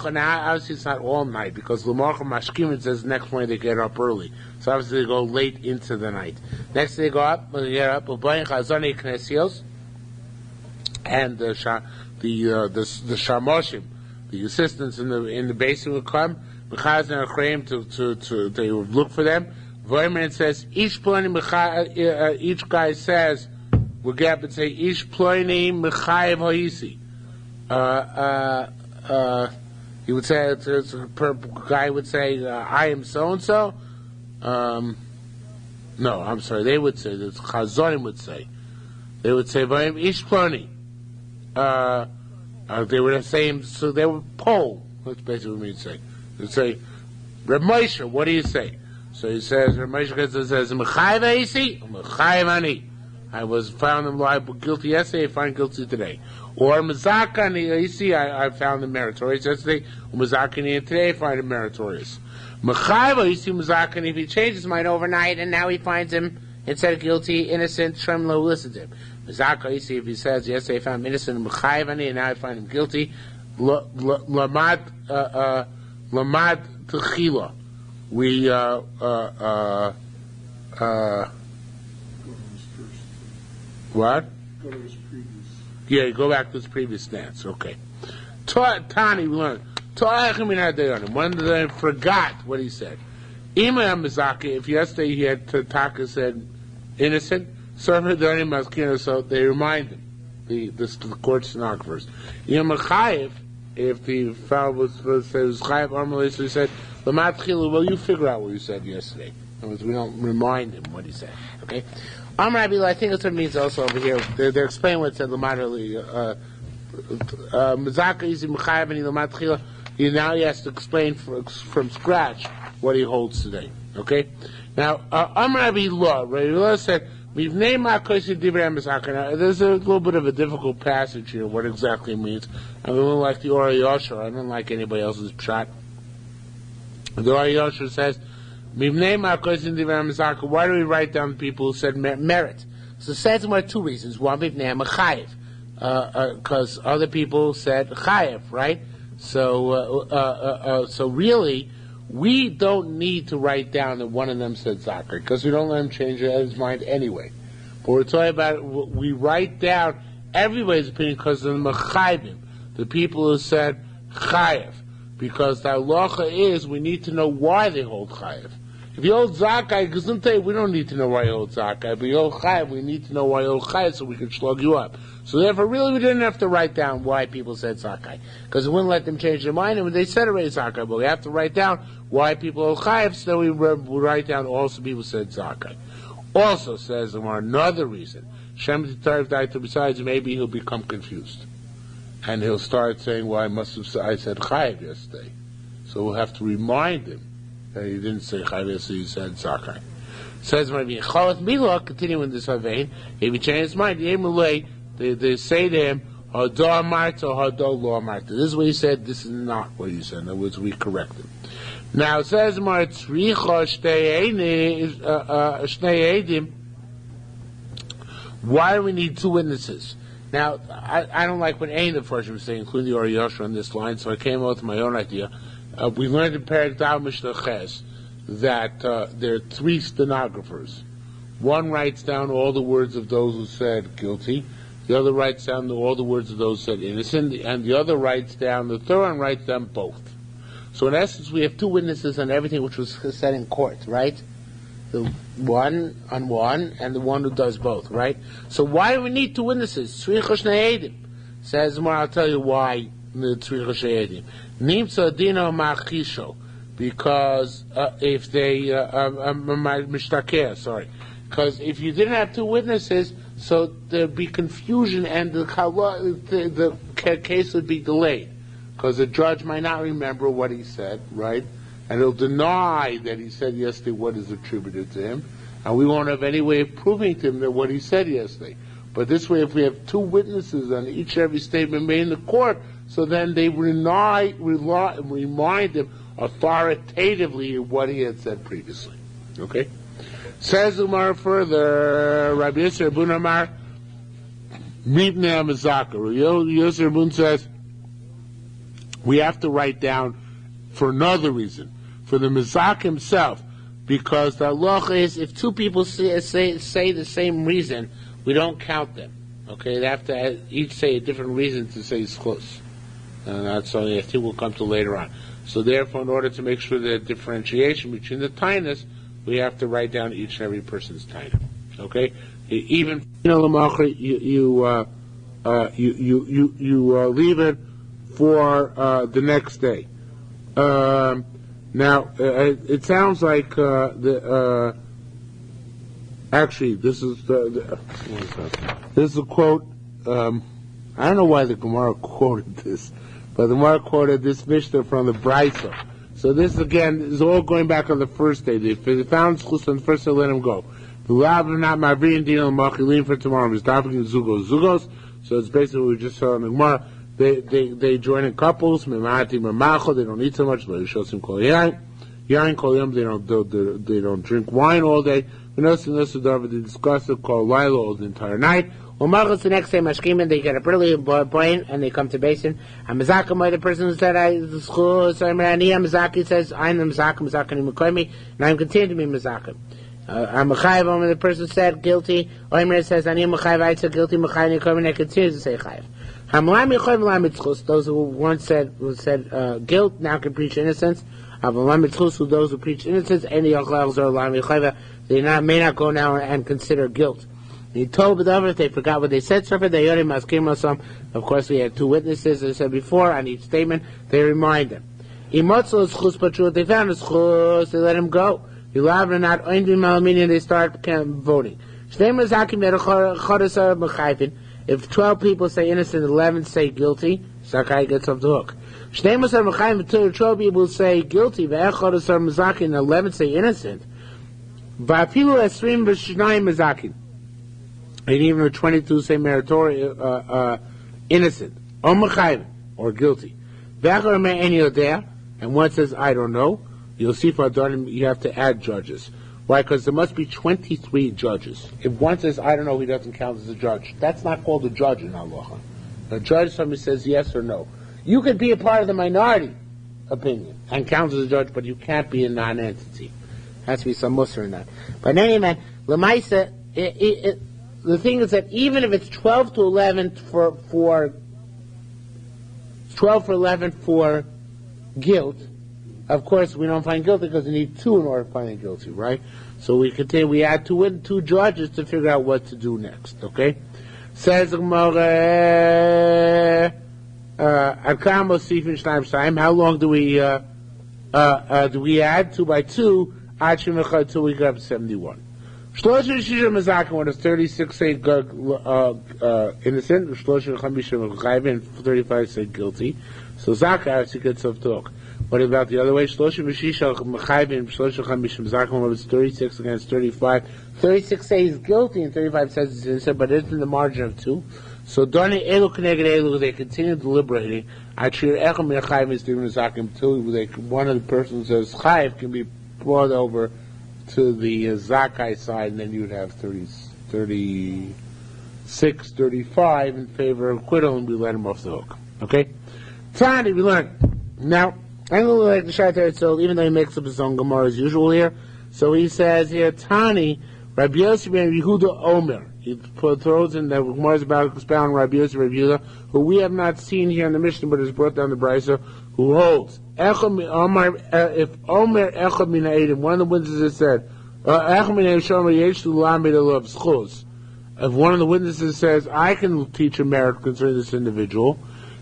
obviously it's not all night, because L'morcha Mashkim says next morning they get up early. So obviously they go late into the night. Next they go up, when they get up, and the Shamoshim, the assistants in the basin will come, they will look for them. It says, each guy says, we'll get up and say, each ploini mechayev hoisi. He would say, guy would say, I am so-and-so. No, I'm sorry, they would say, the Chazonim would say, they would say, "Vayim ish ploni." They were the same, so they were poll. That's basically what we say. They'd say, Reb Moshe, what do you say? So he says, Reb Moshe says, "Mechayev eisi, mechayev ani." I was found him liable guilty yesterday, I find guilty today. Or Mazakani eisi, I found him meritorious yesterday. Or Mazakani today, I find him meritorious. Mechayev eisi Mazakani, if he changed his mind overnight and now he finds him instead of guilty, innocent, Shremlo, listen to him. Mazaka eisi, if he says yesterday I found him innocent, Mechayev ani, and now I find him guilty. Lamad Techila. We what? Go to his previous. Yeah, go back to his previous stance. Okay. Tani, we learned. When they forgot what he said. Imam Mizaki, if yesterday he had Taka said innocent, so they remind him, the court stenographers. Imam Chayev, if the fellow was Chayev Armalei, so he said, Lamat Chilu, well, you figure out what you said yesterday. In other words, we don't remind him what he said. Okay? Rabbi, I think that's what it means also over here. They're explaining what it said, Lamat Mizaka Izi Mechayev and Lamat Chila. Now he has to explain from scratch what he holds today. Okay? Now, Rabbi Law said, we've named Makosi Divrei Mizaka. Now, there's a little bit of a difficult passage here, what exactly it means. I don't like the Ori Yosher. I don't like anybody else's shot. The Ori Yosher says, why do we write down the people who said merit? So it says there are two reasons. One, because other people said chayev, right? So really, we don't need to write down that one of them said zakar, because we don't let him change his mind anyway. But we're talking about, we write down everybody's opinion because of the mechayvim, the people who said chayev. Because the halacha is, we need to know why they hold chayev. If you hold zakai, we don't need to know why you hold zakai. But you hold chayev, we need to know why you hold chayev so we can slug you up. So therefore, really, we didn't have to write down why people said zakai, because it wouldn't let them change their mind. And when they said already zakai, but we have to write down why people hold chayev, so we write down also people said zakai. Also says another reason. Shem besides, maybe he'll become confused. And he'll start saying, well, I said chayev yesterday. So we'll have to remind him that he didn't say chayev yesterday, he said zakai. Says maybe Chalat Milah, continuing this vein, if he changed his mind, they say to him, Hado Marta, Hado Lo Marta. This is what he said, this is not what he said. In other words, we correct him. Now it says why do we need two witnesses? Now, I don't like what any of the first was saying, including the Ori Yosher on this line, so I came up with my own idea. We learned in Perek Dal Mishnah Ches that there are three stenographers. One writes down all the words of those who said guilty, the other writes down all the words of those who said innocent, and the third one writes down both. So in essence, we have two witnesses on everything which was said in court, right? The one on one, and the one who does both, right? So why do we need two witnesses? Says more, I'll tell you why. Nimsa dino machisho, because if they because if you didn't have two witnesses, so there'd be confusion and the case would be delayed, because the judge might not remember what he said, right? And he'll deny that he said yesterday what is attributed to him, and we won't have any way of proving to him that what he said yesterday. But this way, if we have two witnesses on each and every statement made in the court, so then they remind him authoritatively of what he had said previously. Okay? Says Umar further, Rabbi Yisrael Bun Amar, Mipnei HaMazaka. Yisrael Bun says, we have to write down for another reason, for the Mizak himself, because the halacha is, if two people say the same reason, we don't count them. Okay, they have to each say a different reason to say it's close. And that's something I think we'll come to later on. So therefore, in order to make sure the differentiation between the tainas, we have to write down each and every person's taina. Okay, even you leave it for the next day. Now it sounds like Actually, this is this is a quote. I don't know why the Gemara quoted this, but the Gemara quoted this Mishnah from the Brisa. So this again is all going back on the first day. If they found schus on the first day, let him go. The lab not mavriin dinah machilin for tomorrow is davening zugos. So it's basically what we just saw in the Gemara. They join in couples. Memati memacho. They don't eat so much. Shosim kol yain kol yom. They don't drink wine all day. They discuss it called Lila all the entire night. Umarchus the next day mashkimin, they get up early point and they come to basin. And Mazakim, the person who said the school Mazaki says I'm the Mazakim Mukoimi, and I'm continuing to be Mazakim. I'm Machayev, the person said guilty. Oimer says Ani Machayev, I said guilty Machayev Mukoimi, and I continue to say Chayev. Hamlam Yechoyim Lamitzchus, those who once said guilt now can preach innocence. Avalamitchus, those who preach innocence, any Yachlals or Lam Yechoyim, they may not go now and consider guilt. He told the others, they forgot what they said. Of course, we had two witnesses, as I said before, on each statement. They remind them. They found a schus, they let him go. They start voting. If 12 people say innocent, 11 say guilty, Sakai gets off the hook. 12 people say guilty, and 11 say innocent. And even with 22 say meritorious, innocent, or guilty. And one says, I don't know. You'll see for Adonim, you have to add judges. Why? Because there must be 23 judges. If one says, I don't know, he doesn't count as a judge. That's not called a judge in Allah. A judge, somebody says yes or no. You could be a part of the minority opinion and count as a judge, but you can't be a non-entity. Has to be some Musar in that. But in any event, Lamaisa, the thing is that even if it's 12 to 11 for 12 for 11 for guilt, of course we don't find guilty because we need 2 in order to find guilty, right? So we continue. We add 2 judges to figure out what to do next. Okay? Says Gemara, how long do we add 2 by 2? Until we get up to 71. When it's 36 say innocent, 35 say guilty. So Zaka actually gets off talk. What about the other way? When it's 36 against 35. 36 says guilty and 35 says it's innocent, but it's in the margin of 2. So they continue deliberating. Until one of the persons says Chayiv can be brought over to the Zakai side, and then you'd have 36, 35 in favor of acquittal, and we let him off the hook. Okay? Tani, we learn. Now, I'm going to like the Shaitar, so even though he makes up his own Gemara as usual here, so he says here, Tani, Rabbi Yosef ben Yehuda Omer. He throws in the Gemara is about expounding Rabbi Yosef ben Yehuda, who we have not seen here in the Mishnah, but is brought down the Brisa, who holds. If Omer Echad Min Ha'edim, one of the witnesses said, Echad Min Ha'edim Yesh L'Lamed Alav Schus. If one of the witnesses says, I can teach a merit concerning this individual,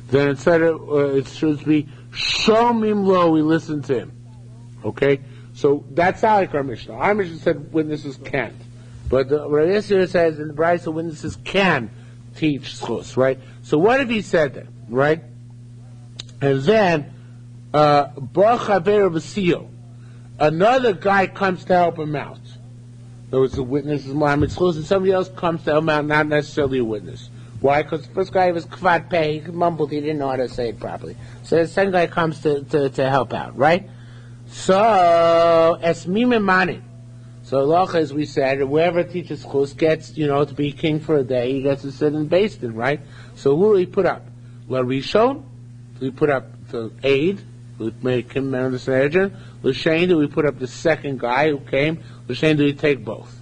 then instead it should be Shomim Lo, we listen to him. Okay? So that's not like our Mishnah. Our Mishnah said witnesses can't. But the Rabbi Yisrael says in the Brisa, witnesses can teach Schus, right? So what if he said that, right? And then, another guy comes to help him out. There was a witness, Muhammad Schus, and somebody else comes to help him out, not necessarily a witness. Why? Because the first guy was kvad peh, he mumbled, he didn't know how to say it properly. So the second guy comes to help out, right? So, esmim mani. So Locha, as we said, whoever teaches Schus gets, to be king for a day, he gets to sit in Basin, right? So who do we put up? Larishon? We put up the aide, we make him member of the Sanhedrin. L'shein, do we put up the second guy who came? L'shein, do we take both?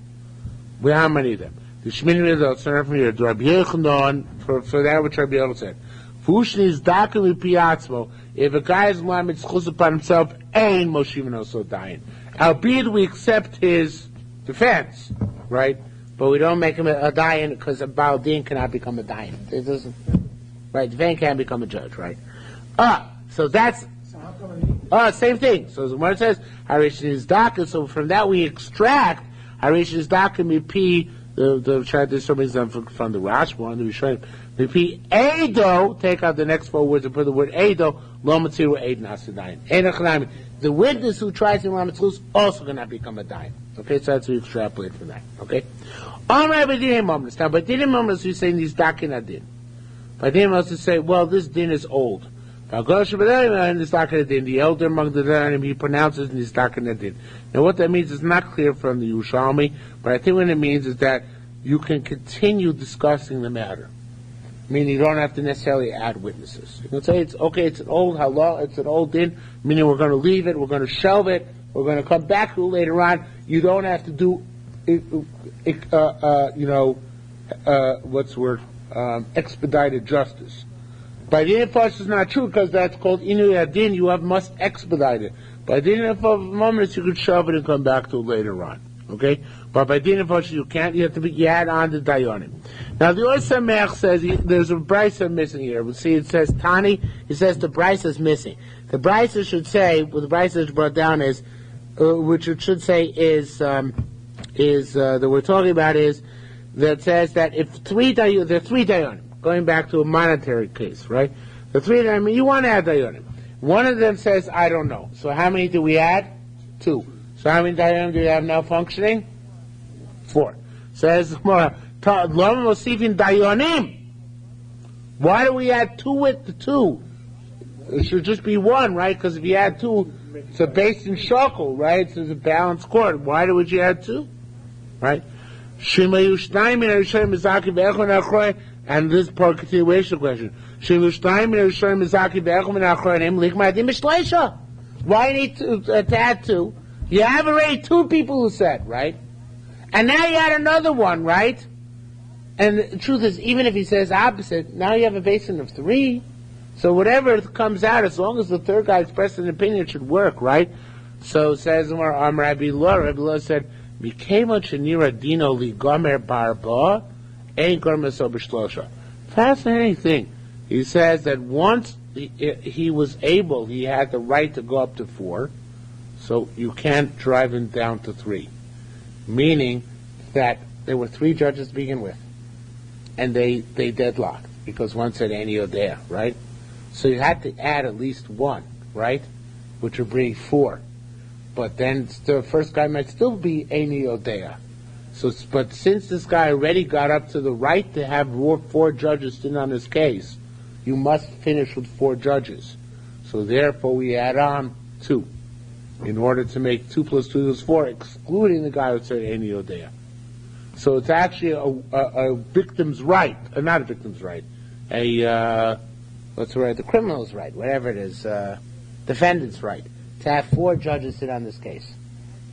We how many of them? The Shmini results from here. Rabbi Yochanan, for that which Rabbi Yochanan said. Fushni is dakim piatzmo. If a guy is lamed schus upon himself, ain't Moshivan also dying. Albeit we accept his defense, right? But we don't make him a dayan because a Baal Din cannot become a dayan. It doesn't, right? The Van can't become a judge, right? So that's same thing. So the Gemara says Harish is dakim. So from that we extract Harish is Daka Mipi, the tradition from the Rashba, and the Rishonim. Mipi Edo, take out the next 4 words and put the word Edo, Lo Matziru Eid Nasidayim. Enochanami. The witness who tries to Lamatzlus is also going to become a dime. Okay, so that's what you extrapolate from that. Okay? Now, by Dinim Moments, we're saying these Dakin Adin. By Dinim Moments, we say, well, this din is old. The elder among the Dayanim, he pronounces this Dakin Adin. Now, what that means is not clear from the Yerushalmi, but I think what it means is that you can continue discussing the matter. Meaning you don't have to necessarily add witnesses. You can say it's okay, it's an old halal, it's an old din, meaning we're going to leave it, we're going to shelve it, we're going to come back to it later on. You don't have to do, what's the word, expedited justice. By the influence is not true because that's called inu yadin, you must expedite it. By the influence of moments you could shove it and come back to it later on. Okay? But by din of you can't, you have to add on the dayanim. Now the Or Sameach says there's a brisa missing here. We'll see it says Tani, it says the brisa is missing. The brisa should say, what the brisa is brought down is, which it should say is that we're talking about is, that says that if there are 3 dayanim, going back to a monetary case, right? The 3 dayanim, you want to add dayanim. One of them says, I don't know. So how many do we add? 2. So how many dayanim do we have now functioning? 4. Says Gemara, Lama Mosifin dayanim. Why do we add 2 with the 2? It should just be 1, right? Because if you add 2, it's a base in shakel, right? So it's a balanced court. Why would you add 2? Right? And this is part of the continuation question. Why need to add 2? You have already 2 people who said, right? And now you add another one, right? And the truth is, even if he says opposite, now you have a basin of 3. So whatever comes out, as long as the third guy expressed an opinion, it should work, right? So says Rabbi Lor said, fascinating thing. He says that once he was able, he had the right to go up to 4, so you can't drive him down to 3. Meaning that there were 3 judges to begin with, and they deadlocked, because one said Ani Odea, right? So you had to add at least 1, right? Which would bring 4. But then the first guy might still be Ani Odea. So, but since this guy already got up to the right to have 4 judges sitting on his case, you must finish with 4 judges. So therefore we add on 2, in order to make 2 plus 2 is 4, excluding the guy who said Ani Odea. So it's actually a victim's right, not a victim's right, what's the right? The criminal's right, whatever it is, defendant's right, to have 4 judges sit on this case.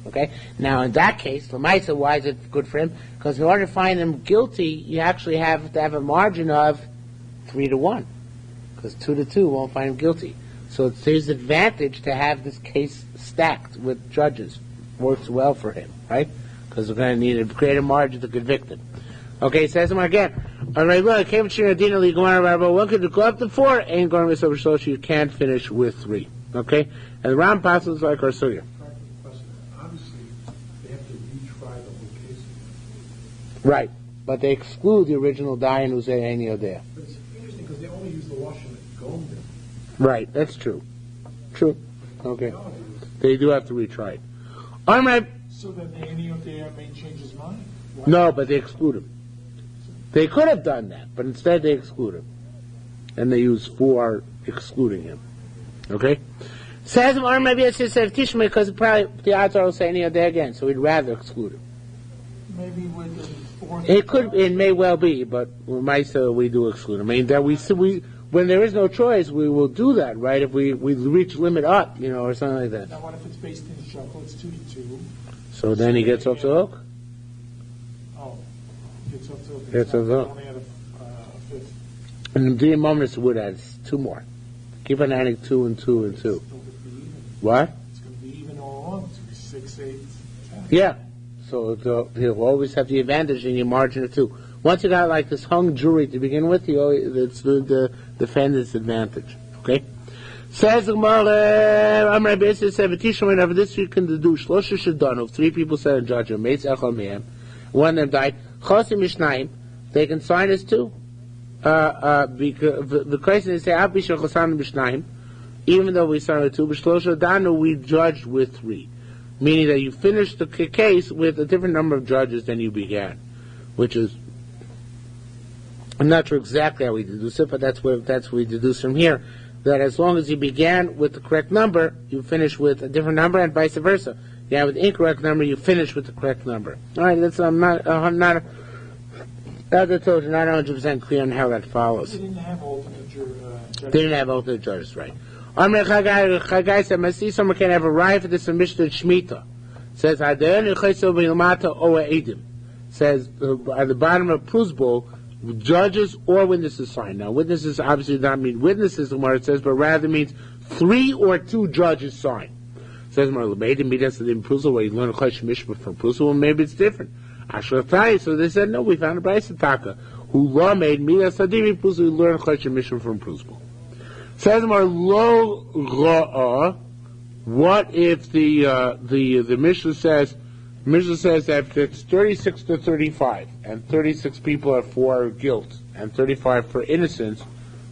Okay? Now, in that case, Lamaisa, why is it good for him? Because in order to find him guilty, you actually have to have a margin of 3 to 1. Because 2 to 2 won't find him guilty. So it's his advantage to have this case stacked with judges. Works well for him, right? Because we're going to need to create a margin to convict him. Okay, it says him again. Alright, look, one could go up to 4, ain't going to be so you can't finish with 3. Okay? And the Ram passes like our Surya. Obviously, they have to retry the whole case again. Right. But they exclude the original Dayan who's at Ani Odea. But it's interesting because they only use the washing at Golden. Right, that's true. True. Okay. They do have to retry it. Alright. So then Ani Odea may change his mind? Right? No, but they exclude him. They could have done that, but instead they exclude him. And they use 4 excluding him. Okay? Says him, or maybe it's just Tishma, because probably the odds are say Ani Odea again, so we'd rather exclude him. Maybe with the 4th. It may well be, but we might say we do exclude him. I mean, that we when there is no choice, we will do that, right? If we reach limit up, or something like that. Now, what if it's based in Shuffle? It's 2 to 2. So then he gets off the hook? Oh, gets off the hook. Gets off the hook. Only had a 5th. And the moments would add 2 more. Keep on adding 2 and 2 and 2. What? It's going to be even all along. It's going to be 6, 8, 10. Yeah. So he'll always have the advantage in your margin of 2. Once you got like this hung jury to begin with, it's the defendant's advantage. Okay? Says the Gemara, Amar Beis said, "V'tishma over this you can deduce shlosha shadanu." 3 people said in judgment, mates echol mehem. One of them died. Chosim mishnayim. They can sign as 2. Because the question is, say, "Abi shechosan mishnayim." Even though we signed with 2, b'shlosha danu we judged with 3, meaning that you finished the case with a different number of judges than you began, which is, I'm not sure exactly how we deduce it, but that's what we deduce from here. That as long as you began with the correct number, you finish with a different number, and vice versa. You have an incorrect number, you finish with the correct number. All right, that's not 100% clear on how that follows. They didn't have alternate judges. They didn't have alternate judges, right? Amr Chagai said, "I see someone can have a right for this Mishnah Shemitah." Says, says at the bottom of Prusbul, judges or witnesses sign. Now, witnesses obviously does not mean witnesses, the Gemara says, but rather means 3 or 2 judges sign. Says Gemara, made him meet us in Prusbul where you learn a Chosh Mishpah from Prusbul. Well, maybe it's different. So they said, no, we found a Brisa Taka who law made meet us in Prusbul. We learn a Chosh Mishpah from Prusbul. Says Gemara, lo ra'ah. What if the Mishnah says that it's 36 to 35, and 36 people are for guilt, and 35 for innocence,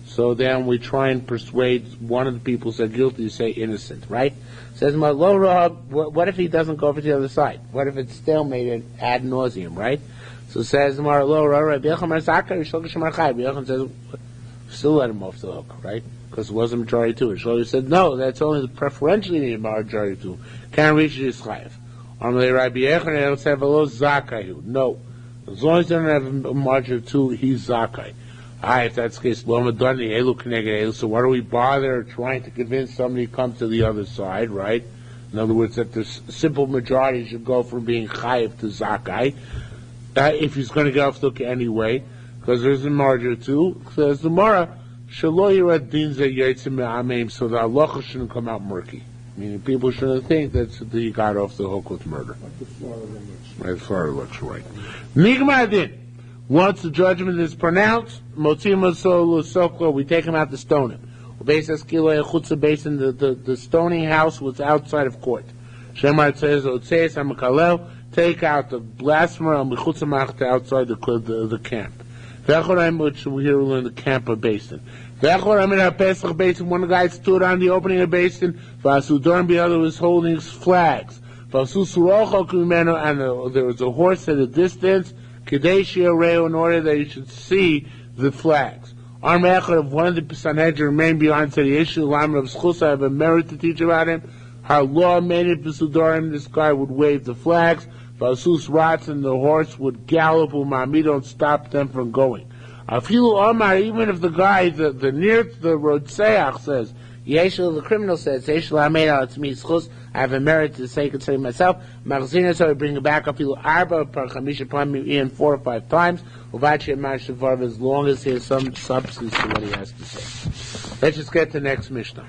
so then we try and persuade one of the people who said guilty to say innocent, right? Says lo ra'ah, what if he doesn't go over to the other side? What if it's stalemated ad nauseum, right? So says lo ra'ah, Rabbi Yochanan says, still let him off the hook, right? Because it wasn't majority 2. So he said, no, that's only the preferentially needed majority 2. Can't reach his chayiv. No. As long as they don't have a margin of 2, he's zakai. If that's the case, so why do we bother trying to convince somebody to come to the other side, right? In other words, that the simple majority should go from being chayiv to zakai, if he's going to get off the hook anyway, because there's a margin of 2. Says the Gemara, so the halacha shouldn't come out murky. Meaning people shouldn't think that he got off the hook with murder. Like the Florida looks. Right, Florida looks right. Nigma din. Once the judgment is pronounced, we take him out to stone him. The stoning house was outside of court. Shemar says, take out the blasphemer outside the camp. Which we here learn the camp of basin. One guy stood on the opening of basin, and the other was holding flags. And there was a horse at a distance, in order that you should see the flags. One of the Sanhedrin remained behind, said, I have a merit to teach about him. How law made it, this guy would wave the flags. Vasus rats, and the horse would gallop. Umami, don't stop them from going. Even if the guy, the Rodseach says, Yeshua, the criminal says, Yeshua, it's me, I have a merit to say concerning myself. Magazina, so I bring it back up, 4 or 5 times, as long as there's some substance to what he has to say. Let's just get to the next Mishnah.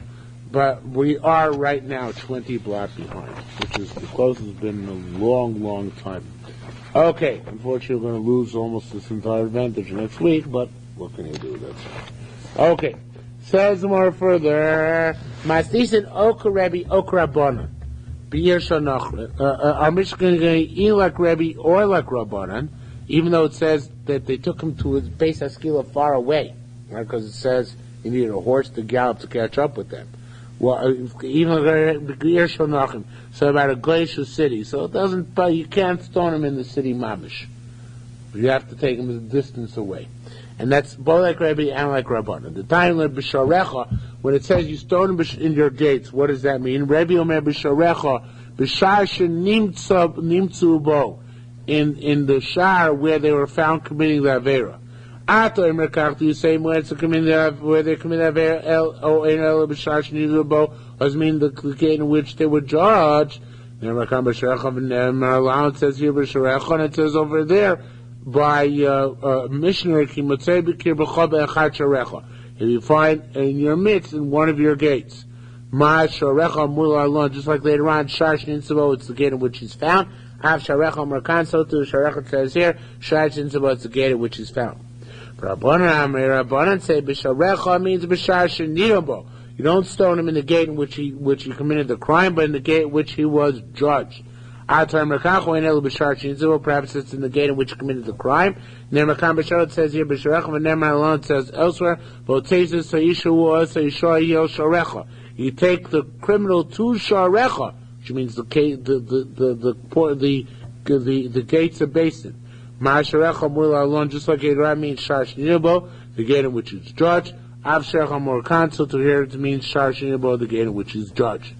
But we are right now 20 blocks behind, which is the closest it's been in a long, long time. Okay, unfortunately we're going to lose almost this entire advantage next week, but what can you do? That's all. Okay, says more further, Masdisin Oka Rebbe Oka Rabbanan. Our Mishnah is going to eat like Rebbe or like Rabbanan, even though it says that they took him to his base Haskila far away, right? Because it says you needed a horse to gallop to catch up with them. Well, even so about a glacial city, so it doesn't. But you can't stone him in the city mamish. You have to take him a distance away, and that's both like Rebbe and like Rabbanan. The time b'sharecha, when it says you stone him in your gates, what does that mean? Rebbe omer b'sharecha b'shar nimtzu bo, in the shar where they were found committing the avera. Ato emerkach, do you say where they're committing avera el b'shar shnimtzu as mean the gate in which they were judged? It says here b'sharecha, and it says over there by missionary if you find in your midst in one of your gates, just like later on, it's the gate in which he's found. So too, Sharecha says here, it's the gate in which he's found. Rabbanan say b'sharecha means b'shar shenirabo. You don't stone him in the gate in which he committed the crime, but in the gate in which he was judged. Perhaps it's in the gate in which he committed the crime. It says here, it says elsewhere, you take the criminal to sharecha, which means the gates of basin. Just like it means the gate in which he's judged. So to hear it means the gate in which he's judged.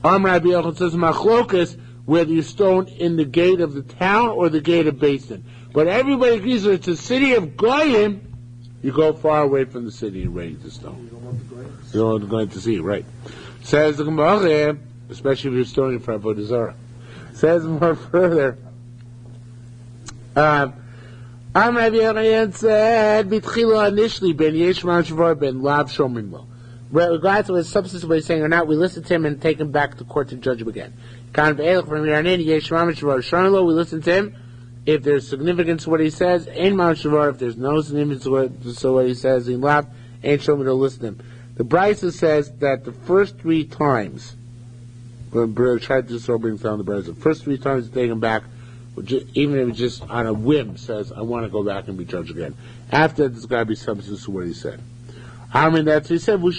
Rabbi Yochanan says machlokas, whether you stone in the gate of the town or the gate of basin. But everybody agrees that it's a city of goyim. You go far away from the city and ready to stone. You don't want the goyim to see, right? Says the Gemara, especially if you're stoning for Avodah Zarah. Says more further. Rabbi Yochanan said, "Bitchila initially ben yesh ma'ashavar ben lav shomrim lo." Regardless of his substance of what he's saying or not, we listen to him and take him back to court to judge him again. From Yarnin, yesh ma'ashavar lo. We listen to him if there's significance to what he says. Ein ma'ashavar, if there's no significance to what he says, in lav ain't shomrim lo. Listen to him. The Brisa says that the first 3 times, when Brother tried to so bring down the Brisa, the first 3 times to take him back, even if it's just on a whim, says, I want to go back and be judged again. After that, there's got to be substance to what he said. I mean, that's he said, after the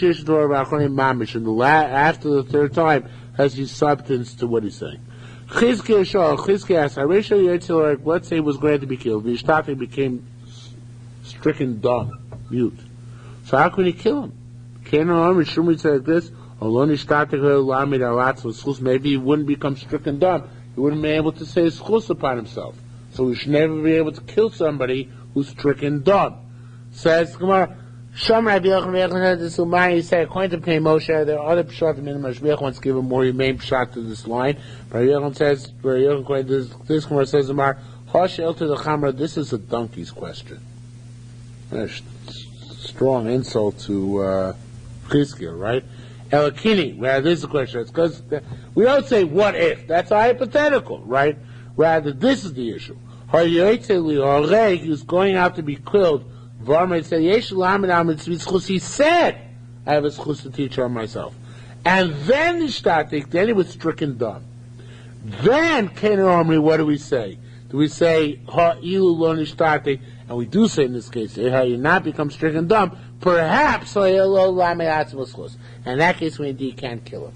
3rd time, has his substance to what he's saying. Chizkiah asked, let's say he was granted to be killed. Vishtati became stricken dumb, mute. So how can he kill him? Shumi said like this, maybe he wouldn't become stricken dumb. He wouldn't be able to say his chus upon himself. So we should never be able to kill somebody who's stricken dumb. Says Gemara, Shom Rabbi Yochanan this Umay, he said, according to Pnei Moshe, there are other pshat in the Mashbiach wants to give a more humane pshat to this line. Rabbi Yochanan says, this Gemara says, Hosh el to the Chamra, this is a donkey's question. A strong insult to Chizkiah, right? Elakini, rather, this is the question. It's because we don't say what if. That's a hypothetical, right? Rather, this is the issue. He was going out to be killed. He said, he said, I have a schus to teach on myself. And then then he was stricken dumb. Then, what do we say? Do we say, and we do say in this case, how you not become stricken dumb, perhaps, in that case we indeed can't kill him.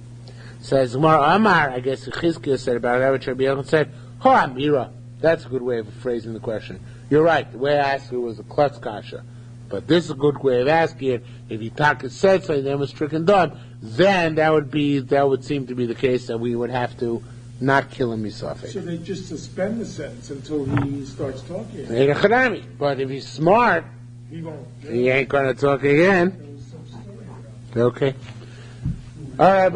Says Amar, I guess Chizkiah said about it, which Rabbi Yochanan said, Ho Amira. That's a good way of phrasing the question. You're right, the way I asked it was a klutz kasha. But this is a good way of asking it. If Yitaka said something that was stricken dumb, then that would seem to be the case that we would have to not kill him misafek. So they just suspend the sentence until he starts talking. But if he's smart, he ain't going to talk again. Okay. All right,